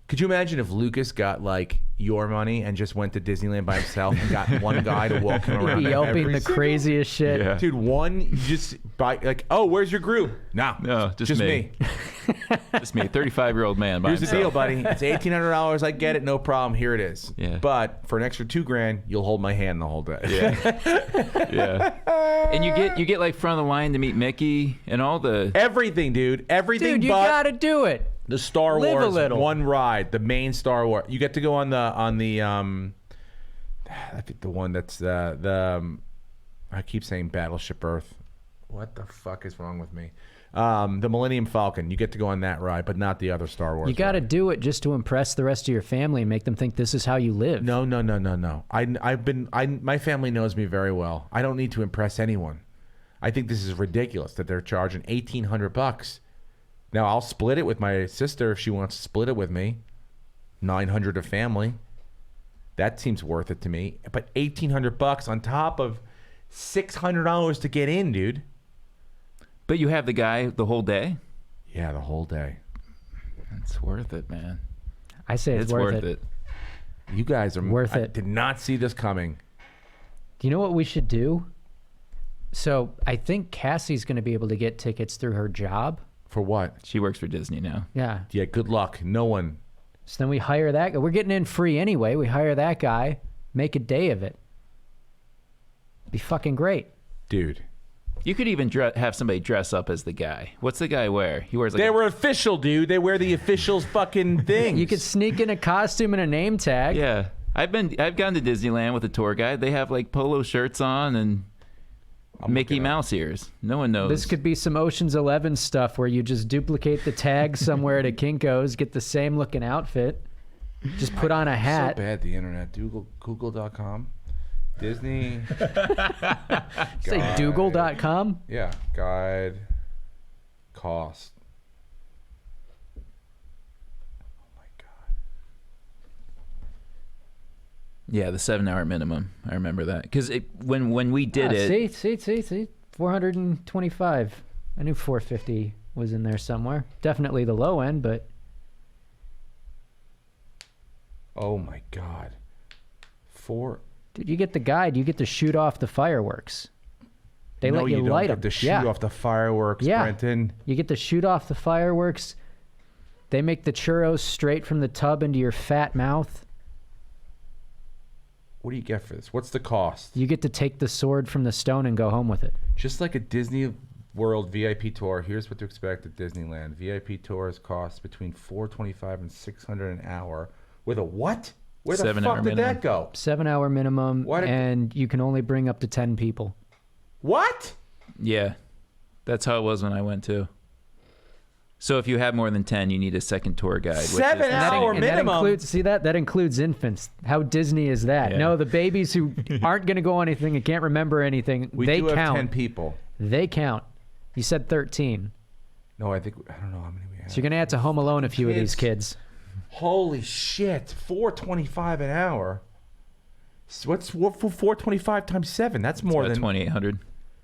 Could you imagine if Lucas got like your money and just went to Disneyland by himself and got one guy to walk him around? Yelping every the single- craziest shit. Yeah. Dude, you just buy like, oh, where's your group? Nah, No, just me. Just me, a 35-year-old man by Here's the himself. deal, buddy. It's $1,800. I get it, no problem. Here it is. Yeah. But for an extra $2,000, you'll hold my hand the whole day. Yeah. Yeah. And you get like front of the line to meet Mickey and all the Everything, dude. Everything Dude, you but gotta do it. the Star live a Wars little. one ride, the main Star Wars. You get to go on the I think the one that's the I keep saying Battleship Earth. What the fuck is wrong with me? The Millennium Falcon. You get to go on that ride, but not the other Star Wars. You gotta ride. do it just to impress the rest of your family and make them think this is how you live. No. My family knows me very well. I don't need to impress anyone. I think this is ridiculous that they're charging $1,800. Now I'll split it with my sister if she wants to split it with me. $900 a family. That seems worth it to me. But $1,800 on top of $600 to get in, dude. But you have the guy the whole day? Yeah, the whole day. It's worth it, man. I say it's, It's worth it. You guys are Worth I it. did not see this coming. You know what we should do? So I think Cassie's going to be able to get tickets through her job. For what? She works for Disney now. Yeah. Yeah, good luck. No one. So then we hire that guy. We're getting in free anyway. We hire that guy, make a day of it. Be fucking great. Dude. You could even have somebody dress up as the guy. What's the guy wear? He wears like They were official, dude. They wear the official's fucking thing. You could sneak in a costume and a name tag. Yeah. I've gone to Disneyland with a tour guide. They have like polo shirts on and Mickey Mouse ears. No one knows. This could be some Ocean's 11 stuff where you just duplicate the tag somewhere at a Kinko's, get the same looking outfit, just put on a hat. So bad, the internet. Google.com. Disney. Say Dougal.com? Yeah. Guide. Cost. Oh my God. Yeah, the 7-hour minimum. I remember that. Because when we did it. See. 425. I knew 450 was in there somewhere. Definitely the low end, but Oh my God. dude, you get the guide. You get to shoot off the fireworks. They let you light them. To shoot off the fireworks, Brenton. You get to shoot off the fireworks. They make the churros straight from the tub into your fat mouth. What do you get for this? What's the cost? You get to take the sword from the stone and go home with it. Just like a Disney World VIP tour, here's what to expect at Disneyland. VIP tours cost between $425 and $600 an hour. With a what? Where the 7-hour fuck did minimum. that go? 7-hour minimum, and you can only bring up to 10 people. What? Yeah. That's how it was when I went too. So if you have more than 10, you need a second tour guide. 7-hour minimum. That includes infants. How Disney is that? Yeah. No, the babies who aren't going to go on anything and can't remember anything, they do count. have 10 people. They count. You said 13. No, I don't know how many we have. So you're going to have to Home Alone a few of these kids. Holy shit. $425 an hour. So what's $425 times 7? That's more than 2,800.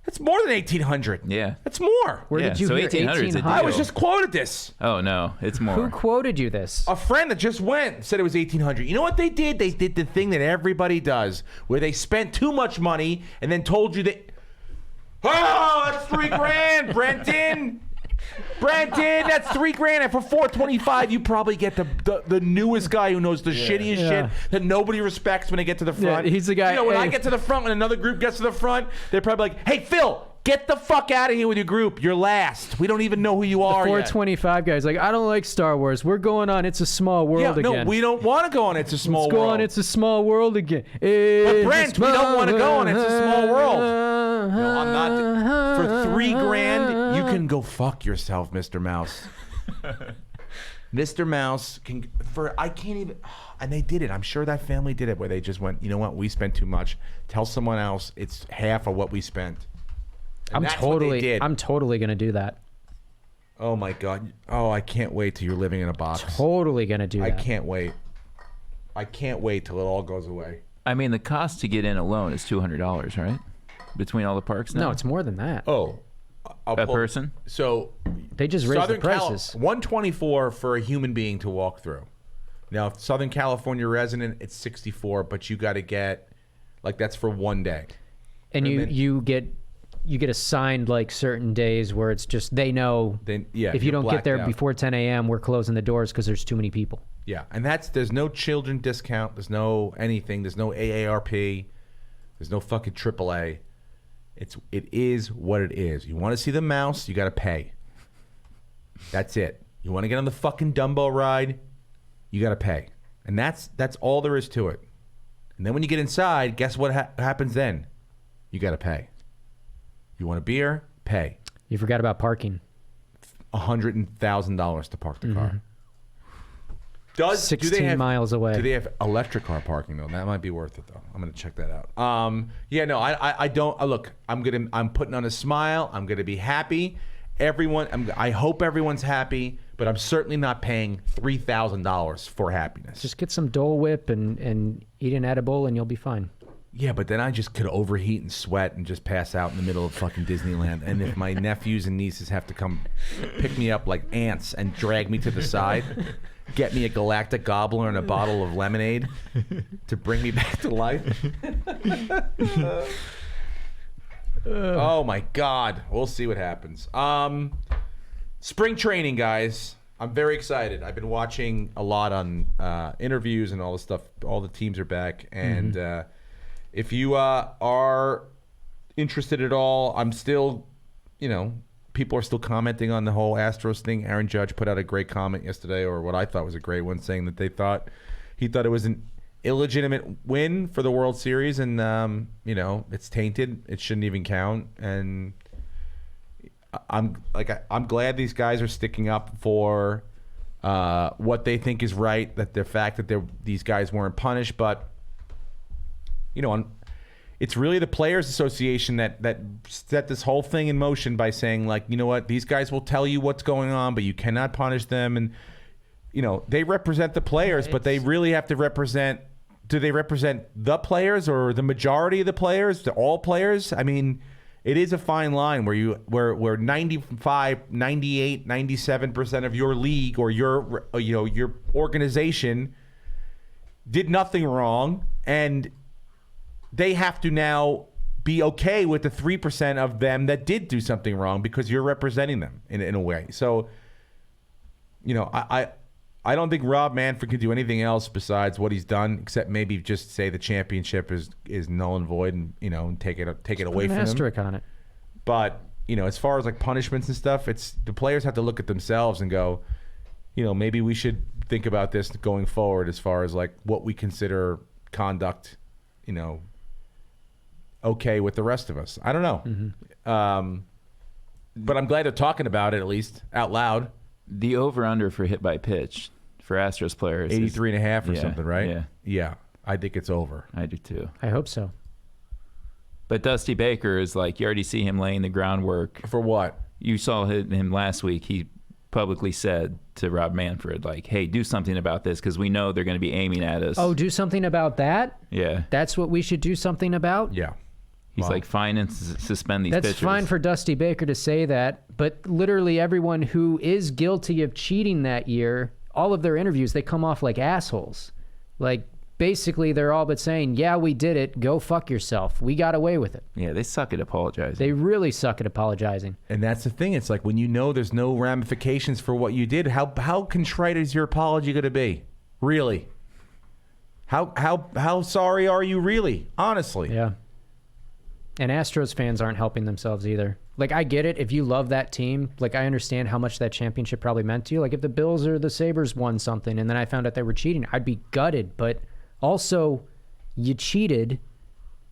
That's more than 1,800. Yeah. That's more. Where Yeah, did you so hear 1,800 is a 1,800? I was just quoted this. Oh no, it's more. Who quoted you this? A friend that just went said it was 1,800. You know what they did? They did the thing that everybody does, where they spent too much money and then told you that, oh, that's $3,000, Brenton. Brenton, that's $3,000, and for $425, you probably get the newest guy who knows the shittiest shit that nobody respects when they get to the front. Yeah, he's the guy. You know, when hey. I get to the front, when another group gets to the front, they're probably like, "Hey, Phil, get the fuck out of here with your group. You're last. We don't even know who you are." 425 guys like, I don't like Star Wars. We're going on It's a Small World Yeah, no, again. we don't want to go on It's a Small Let's World. go on It's a Small World again. But Brent, we don't want to go on It's a Small World. No, I'm not. For $3,000, you can go fuck yourself, Mr. Mouse. Mr. Mouse can. I can't even. And they did it. I'm sure that family did it, where they just went, you know what? We spent too much. Tell someone else it's half of what we spent. And I'm that's what they did. totally gonna do that. Oh my God. Oh, I can't wait till you're living in a box. Totally gonna do that. I can't wait. I can't wait till it all goes away. I mean, the cost to get in alone is $200, right? Between all the parks now. No, it's more than that. Oh, a person. So They just raised the prices. $124 for a human being to walk through. Now, if Southern California resident, it's $64, but you got to get, like, that's for one day. And you get assigned like certain days where it's just they know Then yeah, if you you're don't get there blacked out. before 10 a.m. we're closing the doors because there's too many people. Yeah, and there's no children discount. There's no anything. There's no AARP. There's no fucking AAA. It is what it is. You want to see the mouse, you got to pay. That's it. You want to get on the fucking Dumbo ride, you got to pay. And that's all there is to it. And then when you get inside, guess what happens then? You got to pay. You want a beer? Pay. You forgot about parking. $100,000 to park the car. 16 miles away. Do they have electric car parking though? That might be worth it though. I'm gonna check that out. Yeah, no, I don't. Look, I'm putting on a smile. I'm gonna be happy. I hope everyone's happy, but I'm certainly not paying $3,000 for happiness. Just get some Dole Whip and eat an edible and you'll be fine. Yeah, but then I just could overheat and sweat and just pass out in the middle of fucking Disneyland. And if my nephews and nieces have to come pick me up like ants and drag me to the side, get me a galactic gobbler and a bottle of lemonade to bring me back to life. Oh my God. We'll see what happens. Spring training, guys. I'm very excited. I've been watching a lot on interviews and all the stuff. All the teams are back. And if you are interested at all, I'm still, people are still commenting on the whole Astros thing. Aaron Judge put out a great comment yesterday, or what I thought was a great one, saying that he thought it was an illegitimate win for the World Series, and it's tainted. It shouldn't even count. And I'm glad these guys are sticking up for what they think is right. That the fact that these guys weren't punished, but it's really the Players Association that set this whole thing in motion by saying, like, you know what, these guys will tell you what's going on, but you cannot punish them. And they represent the players, but they really have to represent. Do they represent the players or the majority of the players? All players? I mean, it is a fine line where 95, 98, 97% of your league or your organization did nothing wrong, and they have to now be okay with the 3% of them that did do something wrong because you're representing them in a way. So, I don't think Rob Manfred can do anything else besides what he's done, except maybe just say the championship is null and void, and take it away from him. Asterisk on it. But as far as like punishments and stuff, it's the players have to look at themselves and go, maybe we should think about this going forward as far as like what we consider conduct, okay with the rest of us. I don't know. But I'm glad they're talking about it, at least out loud. The over-under for hit by pitch for Astros players 83.5 or something, right? Yeah. I think it's over. I do too. I hope so. But Dusty Baker is like, you already see him laying the groundwork. For what? You saw him last week. He publicly said to Rob Manfred, like, hey, do something about this because we know they're going to be aiming at us. Oh, do something about that? Yeah. That's what we should do something about? Yeah. He's like, fine and suspend these pitchers. That's fine for Dusty Baker to say that, but literally everyone who is guilty of cheating that year, all of their interviews, they come off like assholes. Like, basically, they're all but saying, yeah, we did it. Go fuck yourself. We got away with it. Yeah, they suck at apologizing. They really suck at apologizing. And that's the thing. It's like when there's no ramifications for what you did, how contrite is your apology going to be? Really? How sorry are you really? Honestly. Yeah. And Astros fans aren't helping themselves either. Like, I get it. If you love that team, like, I understand how much that championship probably meant to you. Like, if the Bills or the Sabres won something and then I found out they were cheating, I'd be gutted. But also, you cheated,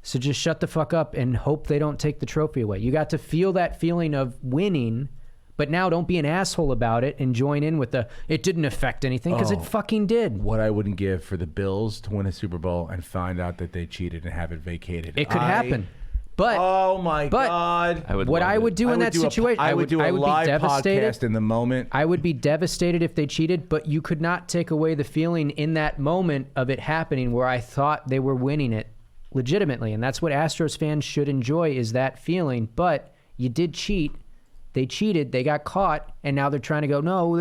so just shut the fuck up and hope they don't take the trophy away. You got to feel that feeling of winning, but now don't be an asshole about it and join in with it didn't affect anything, because it fucking did. What I wouldn't give for the Bills to win a Super Bowl and find out that they cheated and have it vacated. It could happen. But oh my God! What I would do in that situation, I would do a live be devastated podcast in the moment. I would be devastated if they cheated, but you could not take away the feeling in that moment of it happening where I thought they were winning it legitimately, and that's what Astros fans should enjoy, is that feeling. But you did cheat. They cheated. They got caught, and now they're trying to go, no,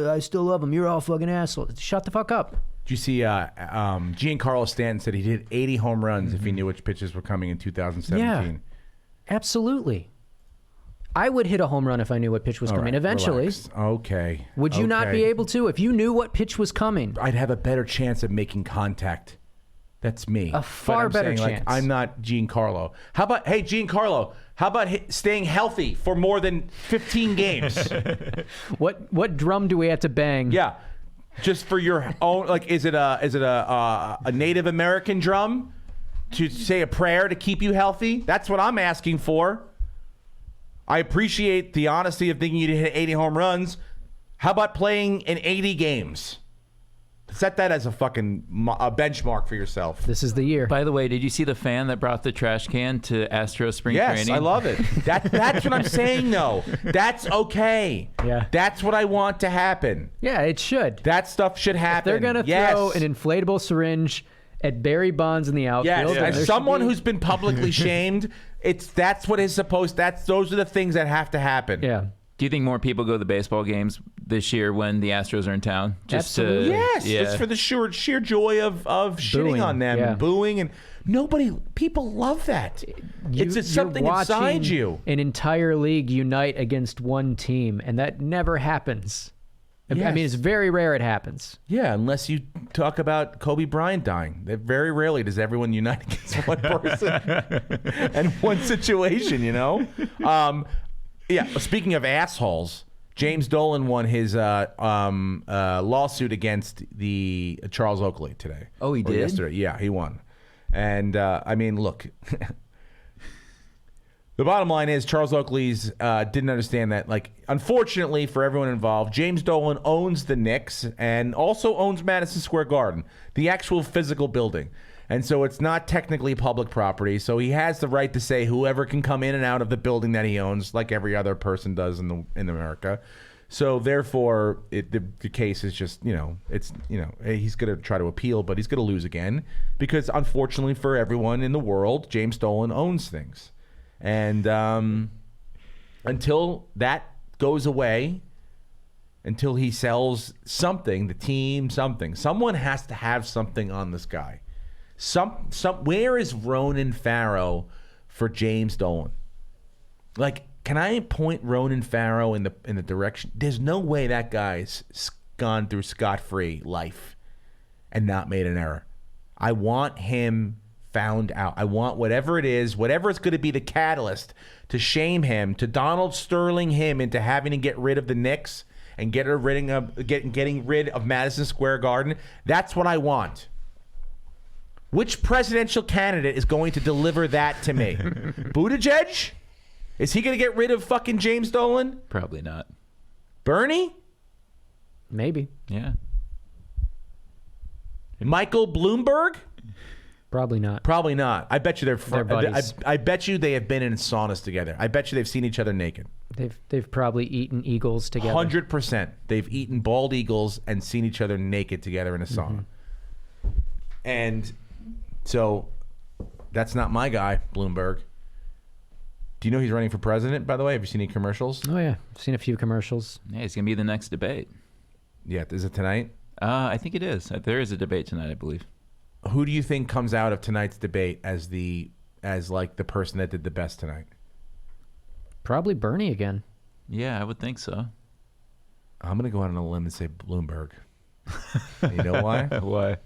I still love them. You're all fucking assholes. Shut the fuck up. Did you see Giancarlo Stanton said he did 80 home runs if he knew which pitches were coming in 2017? Yeah, absolutely. I would hit a home run if I knew what pitch was coming eventually. Relax. Okay. Would you not be able to if you knew what pitch was coming? I'd have a better chance of making contact. That's me. A far better chance. Like, I'm not Giancarlo. How about, hey, Giancarlo, how about staying healthy for more than 15 games? What drum do we have to bang? Yeah. Just for your own, like, is it a Native American drum to say a prayer to keep you healthy? That's what I'm asking for. I appreciate the honesty of thinking you hit 80 home runs. How about playing in 80 games? Set that as a fucking benchmark for yourself. This is the year. By the way, did you see the fan that brought the trash can to Astro spring training? Yes, I love it. That's what I'm saying, though. That's okay. Yeah. That's what I want to happen. Yeah, it should. That stuff should happen. If they're going to throw an inflatable syringe at Barry Bonds in the outfield. Yes, as someone who's been publicly shamed, those are the things that have to happen. Yeah. Do you think more people go to the baseball games this year when the Astros are in town? Absolutely. Yes, yeah. just for the sheer joy of shitting Booing, on them yeah. and booing, and people love that. It's You're something inside watching you. An entire league unite against one team, and that never happens. I Yes. mean, it's very rare it happens. Yeah, unless you talk about Kobe Bryant dying. Very rarely does everyone unite against one person and one situation, you know? Yeah, speaking of assholes, James Dolan won his lawsuit against the Charles Oakley today. Oh, he Or did? Yesterday. Yeah, he won. And, I mean, look... The bottom line is Charles Oakley's didn't understand that. Like, unfortunately for everyone involved, James Dolan owns the Knicks and also owns Madison Square Garden, the actual physical building. And so it's not technically public property. So he has the right to say whoever can come in and out of the building that he owns, like every other person does in America. So therefore, the case is just, he's going to try to appeal, but he's going to lose again because unfortunately for everyone in the world, James Dolan owns things. And until that goes away, until he sells something, the team, someone has to have something on this guy. Where is Ronan Farrow for James Dolan? Like, can I point Ronan Farrow in the direction? There's no way that guy's gone through scot-free life and not made an error. I want him found out. I want whatever it is, whatever is going to be the catalyst to shame him, to Donald Sterling him into having to get rid of the Knicks and getting rid of Madison Square Garden. That's what I want. Which presidential candidate is going to deliver that to me? Buttigieg? Is he going to get rid of fucking James Dolan? Probably not. Bernie? Maybe. Yeah. Michael Bloomberg? Probably not. Probably not. I bet you They're buddies. I bet you they have been in saunas together. I bet you they've seen each other naked. They've probably eaten eagles together. 100%. They've eaten bald eagles and seen each other naked together in a sauna. And so that's not my guy, Bloomberg. Do you know he's running for president, by the way? Have you seen any commercials? Oh yeah, I've seen a few commercials. Yeah, it's gonna be the next debate. Yeah, is it tonight? I think it is. There is a debate tonight, I believe. Who do you think comes out of tonight's debate as like the person that did the best tonight? Probably Bernie again. Yeah, I would think so. I'm gonna go out on a limb and say Bloomberg. You know why? Why?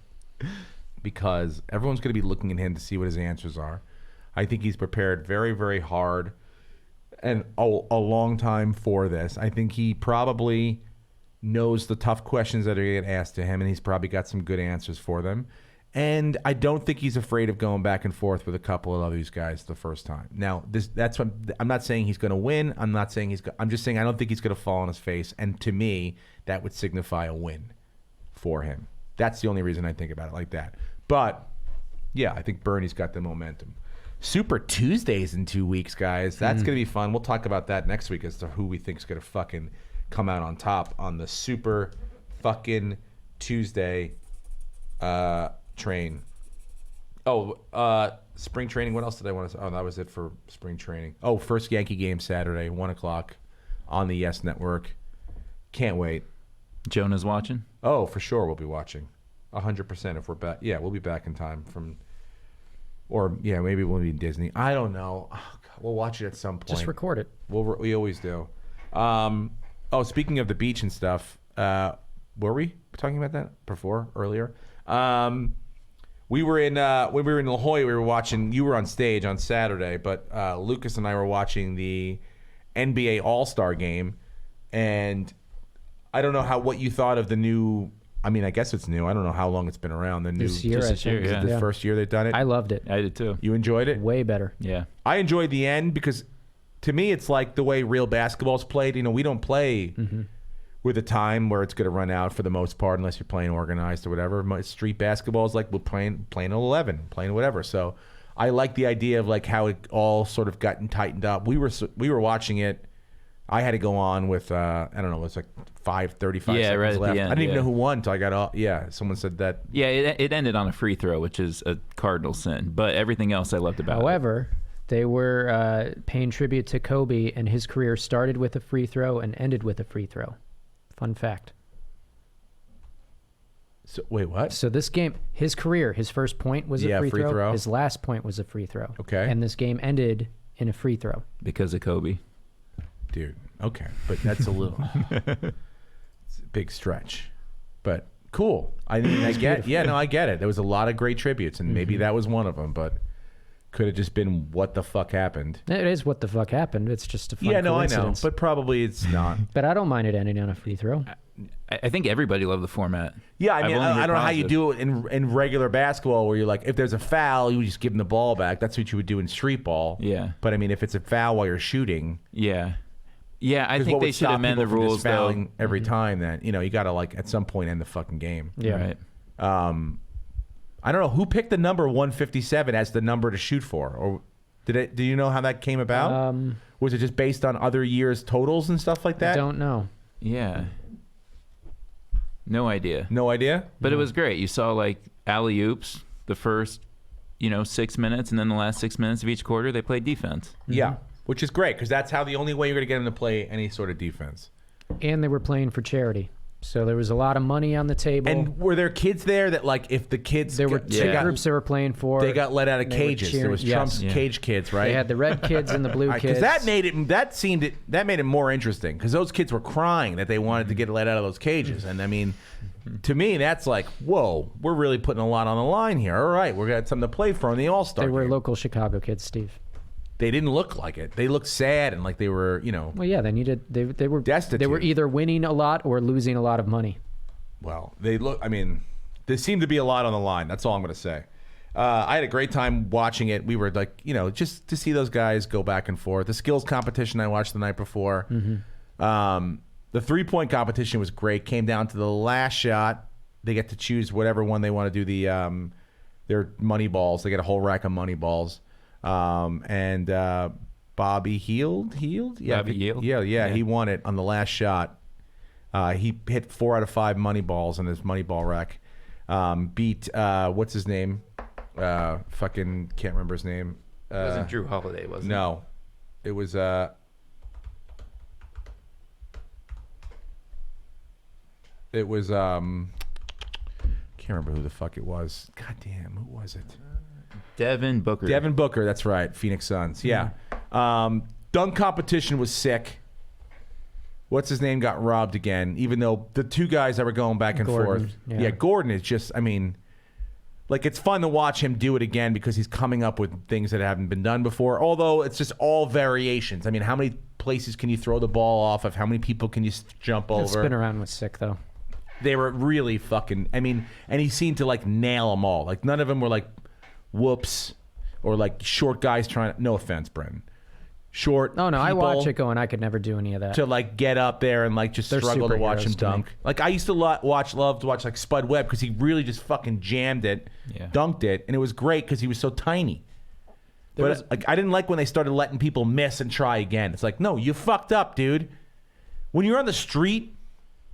Because everyone's going to be looking at him to see what his answers are. I think he's prepared very, very hard and a long time for this. I think he probably knows the tough questions that are going to get asked to him, and he's probably got some good answers for them. And I don't think he's afraid of going back and forth with a couple of these guys the first time. Now, that's what I'm not saying he's going to win. I'm not saying I'm just saying I don't think he's going to fall on his face. And to me, that would signify a win for him. That's the only reason I think about it like that. But yeah, I think Bernie's got the momentum. Super Tuesdays in 2 weeks, guys. That's going to be fun. We'll talk about that next week as to who we think is going to fucking come out on top on the Super fucking Tuesday train. Spring training. What else did I want to say? Oh, that was it for spring training. Oh, first Yankee game Saturday, 1:00 on the Yes Network. Can't wait. Jonah's watching? Oh, for sure we'll be watching. 100% if we're back. Yeah, we'll be back in time maybe we'll be in Disney. I don't know. Oh, God, we'll watch it at some point. Just record it. We always do. Speaking of the beach and stuff, were we talking about that earlier? We were in when we were in La Jolla. We were watching. You were on stage on Saturday, but Lucas and I were watching the NBA All-Star game, and I don't know what you thought of the new. I mean, I guess it's new. I don't know how long it's been around. The new This year, just I this year, think. yeah. the first year they've done it. I loved it. I did too. You enjoyed it? Way better. Yeah. I enjoyed the end because to me it's like the way real basketball's played. You know, we don't play with a time where it's going to run out for the most part unless you're playing organized or whatever. Street basketball is like we're playing at 11, playing whatever. So I like the idea of like how it all sort of gotten tightened up. We were watching it. I had to go on with I don't know, it was like 35 Yeah, seconds right at left. the end, I didn't even yeah. know who won until I got off. Yeah, someone said that. Yeah, it ended on a free throw, which is a cardinal sin. But everything else I loved about However, They were paying tribute to Kobe, and his career started with a free throw and ended with a free throw. Fun fact. So, wait, what? So this game, his career, his first point was a free throw. His last point was a free throw. Okay. And this game ended in a free throw. Because of Kobe. Dude, okay. But that's a little it's a big stretch. But cool. I mean, I get beautiful. Yeah, no, I get it. There was a lot of great tributes, and maybe that was one of them, but could have just been what the fuck happened. It is what the fuck happened. It's just a fun Yeah, no, I know. coincidence. But probably it's not. But I don't mind it ending on a free throw. I think everybody loved the format. Yeah, I mean, I've only I heard don't know how you positive. do it in regular basketball where you're like, if there's a foul, you just give them the ball back. That's what you would do in street ball. Yeah. But I mean, if it's a foul while you're shooting, Yeah. Yeah, I 'cause think what they would should stop amend the people from just rules, though. fouling every time, then, you know, you got to, like, at some point end the fucking game. Yeah. Right. I don't know who picked the number 157 as the number to shoot for, or do you know how that came about? Was it just based on other years' totals and stuff like I that? don't know. Yeah. No idea. No idea. But it was great. You saw like alley oops the first, 6 minutes, and then the last 6 minutes of each quarter they played defense. Yeah, which is great because that's how the only way you're going to get them to play any sort of defense. And they were playing for charity. So there was a lot of money on the table. And were there kids there that, like, if the kids there were got, two groups they were playing for. they got let out of They were cages. There cheering- was yes. Trump's Yeah. cage kids, right? They had the red kids and the blue kids. Because that made it more interesting because those kids were crying that they wanted to get let out of those cages, and I mean, to me, that's like, whoa, we're really putting a lot on the line here. All right, we're gonna have something to play for in the All-Star. They were game. local Chicago kids, Steve. They didn't look like it. They looked sad and like they were, Well, yeah, they were Destitute. They were either winning a lot or losing a lot of money. Well, I mean, there seemed to be a lot on the line. That's all I'm going to say. I had a great time watching it. We were like, just to see those guys go back and forth. The skills competition I watched the night before. The three-point competition was great. Came down to the last shot. They get to choose whatever one they want to do their money balls. They get a whole rack of money balls. And Bobby Heald? Yeah, Bobby Yield? Yeah, he won it on the last shot. He hit 4 out of 5 money balls on his money ball rack. Beat what's his name? Fucking can't remember his name. It wasn't Drew Holiday, was it? No, it was. It was. Can't remember who the fuck it was. God damn, who was it? Devin Booker. Devin Booker. That's right. Phoenix Suns. Yeah. Dunk competition was sick. What's his name got robbed again, even though the two guys that were going back and Gordon, forth. yeah. Gordon is just, I mean, like, it's fun to watch him do it again because he's coming up with things that haven't been done before, although it's just all variations. I mean, how many places can you throw the ball off of? How many people can you jump over? The spin around was sick, though. They were really fucking, I mean, and he seemed to, like, nail them all. Like, none of them were, like, whoops or, like, short guys trying to, no offense, Brenton. Short Oh, no, I people watch it going, I could never do any of that. to, like, get up there and, like, just They're struggle to watch him superheroes to me. dunk. Like, I used to love to watch like Spud Webb because he really just fucking jammed it, dunked it, and it was great because he was so tiny. But like, I didn't like when they started letting people miss and try again. It's like, no, you fucked up, dude. When you're on the street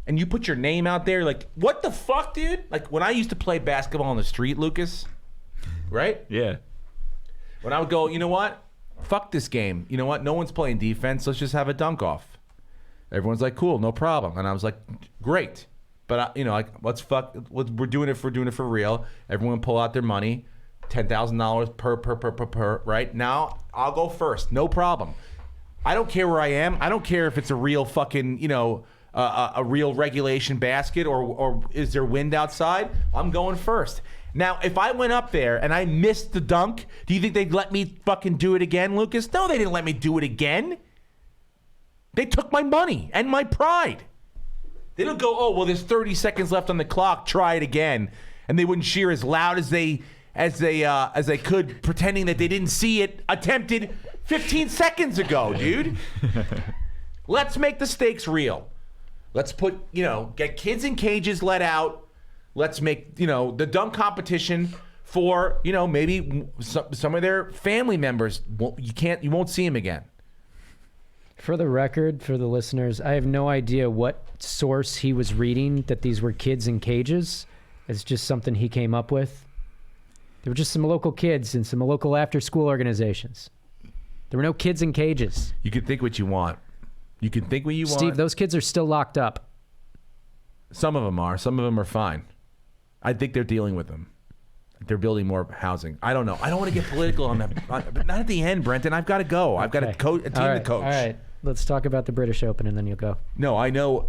and you put your name out there, like, what the fuck, dude? Like, when I used to play basketball on the street, Lucas, right? Yeah. When I would go, you know what? Fuck this game. You know what? No one's playing defense. Let's just have a dunk off. Everyone's like, cool, no problem. And I was like, great. But we're doing it for real. Everyone pull out their money, $10,000 per. Right now, I'll go first. No problem. I don't care where I am. I don't care if it's a real fucking, a real regulation basket or is there wind outside. I'm going first. Now, if I went up there and I missed the dunk, do you think they'd let me fucking do it again, Lucas? No, they didn't let me do it again. They took my money and my pride. They don't go, oh, well, there's 30 seconds left on the clock. Try it again, and they wouldn't cheer as loud as they could, pretending that they didn't see it attempted 15 seconds ago, dude. Let's make the stakes real. Let's put, get kids in cages let out. Let's make, the dunk competition for, maybe some of their family members. You won't see them again. For the record, for the listeners, I have no idea what source he was reading that these were kids in cages. It's just something he came up with. They were just some local kids and some local after-school organizations. There were no kids in cages. You can think what you want. You can think what you want. Steve, those kids are still locked up. Some of them are. Some of them are fine. I think they're dealing with them. They're building more housing. I don't know. I don't want to get political on that. But not at the end, Brenton. I've got to go. I've got a team to coach. All right. Let's talk about the British Open, and then you'll go. No, I know.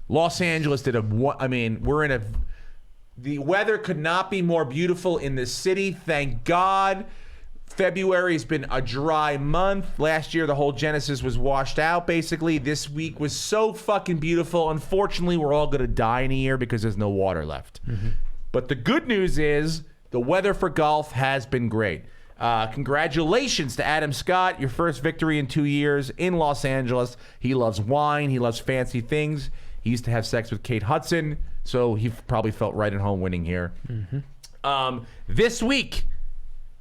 Los Angeles did we're in a. The weather could not be more beautiful in this city. Thank God. February has been a dry month. Last year, the whole Genesis was washed out, basically. This week was so fucking beautiful. Unfortunately, we're all going to die in a year because there's no water left. Mm-hmm. But the good news is the weather for golf has been great. Congratulations to Adam Scott, your first victory in 2 years in Los Angeles. He loves wine. He loves fancy things. He used to have sex with Kate Hudson, so he probably felt right at home winning here. Mm-hmm. This week,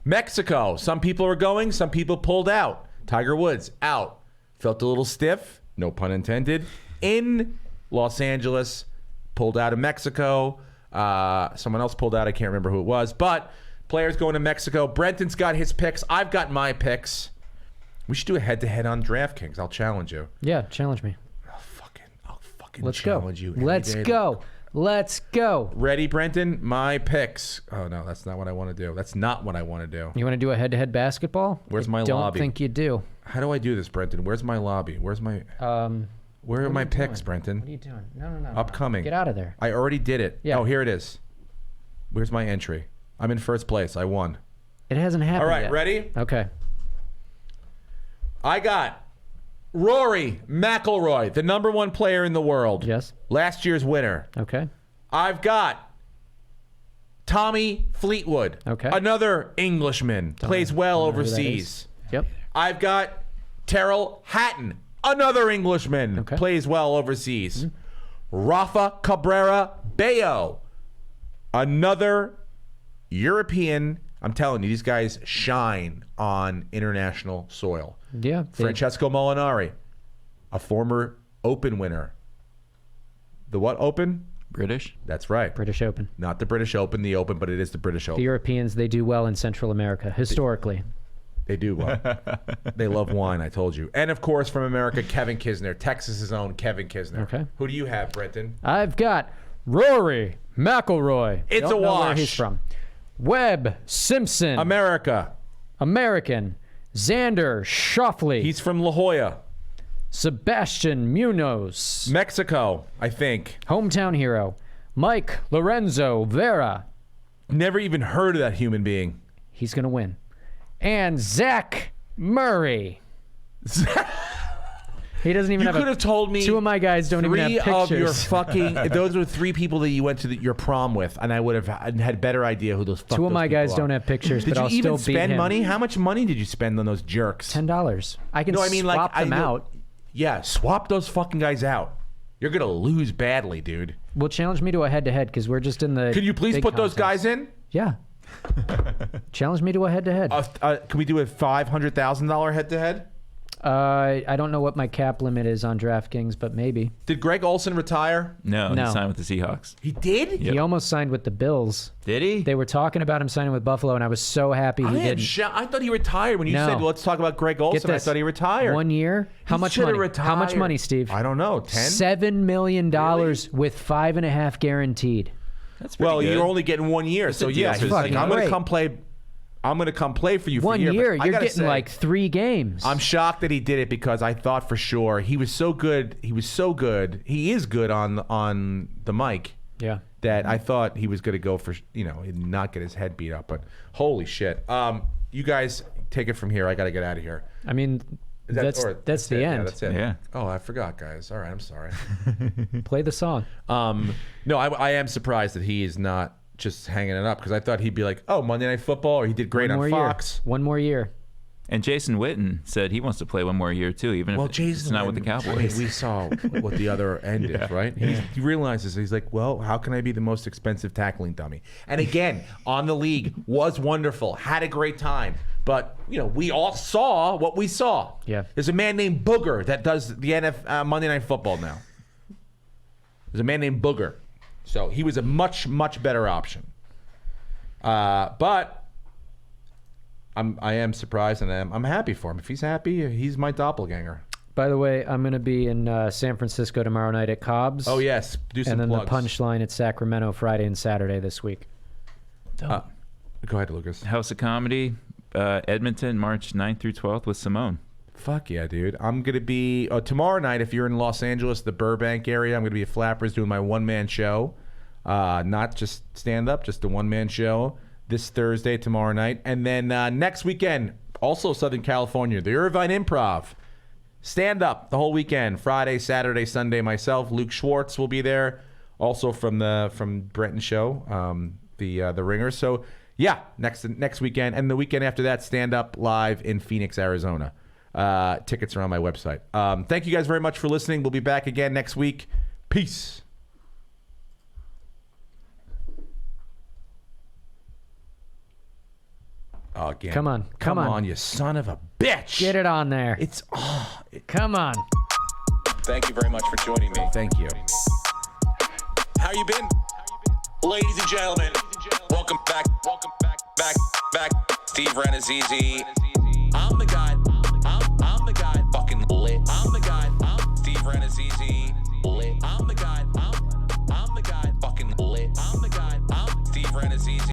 Mexico. Some people are going. Some people pulled out. Tiger Woods, out. Felt a little stiff, no pun intended, in Los Angeles. Pulled out of Mexico. Someone else pulled out. I can't remember who it was. But players going to Mexico. Brenton's got his picks. I've got my picks. We should do a head-to-head on DraftKings. I'll challenge you. Yeah, challenge me. I'll fucking Let's challenge go. you. Let's go. Let's go. Ready, Brenton? My picks. Oh, no, that's not what I want to do. That's not what I want to do. You want to do a head-to-head basketball? Where's my I lobby? don't think you do. How do I do this, Brenton? Where's my lobby? Where's my... Where are my picks, Brenton? What are you doing? No. Upcoming. Get out of there. I already did it. Yeah. Oh, here it is. Where's my entry? I'm in first place. I won. It hasn't happened All right, yet. ready? Okay. I got Rory McIlroy, the number one player in the world. Yes. Last year's winner. Okay. I've got Tommy Fleetwood. Okay. Another Englishman. Plays well don't know who that overseas. Yep. I've got Terrell Hatton. Another Englishman. Okay. Plays well overseas. Rafa Cabrera Bello. Another European. I'm telling you, these guys shine on international soil. Yeah. Francesco Molinari, a former Open winner. The what Open? British? That's right. British Open. Not the British Open, the Open, but it is the British The Open. Europeans, they do well in Central America, historically. They do well. They love wine, I told you. And, of course, from America, Kevin Kisner. Texas's own Kevin Kisner. Okay. Who do you have, Brenton? I've got Rory McIlroy. It's Don't a know where wash. he's from. Webb Simpson. America. American. Xander Schauffele. He's from La Jolla. Sebastian Munoz. Mexico, I think. Hometown hero. Mike Lorenzo Vera. Never even heard of that human being. He's going to win. And Zach Murray. He doesn't even You have could have told me two of my guys don't even have three pictures. of your fucking... Those are three people that you went to your prom with, and I would have had better idea who those fuck Two of those my guys people don't are. have pictures, Did but you I'll even still beat spend him. money? How much money did you spend on those jerks? $10. I can No, I mean, swap like, them I know- out. Yeah, swap those fucking guys out. You're going to lose badly, dude. Well, challenge me to a head-to-head because we're just in the. Can you please big put those contest. guys in? Yeah. Challenge me to a head-to-head. Can we do a $500,000 head-to-head? I don't know what my cap limit is on DraftKings, but maybe. Did Greg Olson retire? No, No. he signed with the Seahawks. He did? He almost signed with the Bills. Did he? They were talking about him signing with Buffalo, and I was so happy he I am didn't. I thought he retired when you No. said, well, let's talk about Greg Get Olson. I this. thought he retired. 1 year? How He much shoulda money? How much retired. money, Steve? I don't know. 10? $7 million with 5.5 guaranteed. That's pretty Well, good. you're only getting 1 year, so a deal yeah. for He's the like, Seahawks. I'm going to Great. come play. I'm going to come play for you for 1 a year. year, but I you're gotta getting say, like 3 games. I'm shocked that he did it because I thought for sure he was so good. He was so good. He is good on the mic. Yeah. That I thought he was going to go for, and not get his head beat up. But holy shit. You guys take it from here. I got to get out of here. I mean, that's or the it. end. Yeah, that's it. Yeah. Oh, I forgot, guys. All right, I'm sorry. Play the song. No, I am surprised that he is not just hanging it up because I thought he'd be like, oh, Monday Night Football, or he did great One on more Fox. year. 1 more year. And Jason Witten said he wants to play one more year too, even Well, if Jason, it's not with the I Cowboys. mean, we saw what the other end is, right? He realizes he's like, well, how can I be the most expensive tackling dummy? And again, on the league, was wonderful, had a great time. But, we all saw what we saw. Yeah. There's a man named Booger that does the Monday Night Football now. There's a man named Booger. So he was a much, much better option. But I am surprised, and I'm happy for him. If he's happy, he's my doppelganger. By the way, I'm going to be in San Francisco tomorrow night at Cobb's. Oh yes, do some and then plugs. the Punchline at Sacramento Friday and Saturday this week. Go ahead, Lucas. House of Comedy, Edmonton, March 9th through 12th with Simone. Fuck yeah, dude. I'm going to be tomorrow night, if you're in Los Angeles, the Burbank area, I'm going to be at Flappers doing my one-man show. Not just stand-up, just a one-man show this Thursday, tomorrow night. And then next weekend, also Southern California, the Irvine Improv. Stand-up the whole weekend, Friday, Saturday, Sunday. Myself, Luke Schwartz will be there, also from Brenton show, the Ringer. So, yeah, next weekend. And the weekend after that, stand-up live in Phoenix, Arizona. Tickets are on my website. Thank you guys very much for listening. We'll be back again next week. Peace. Oh, again. Come on, you son of a bitch. Get it on there. It's Come on. Thank you very much for joining me. Thank you. How you been? Ladies and gentlemen, welcome back. Steve Renazizi. I'm the guy.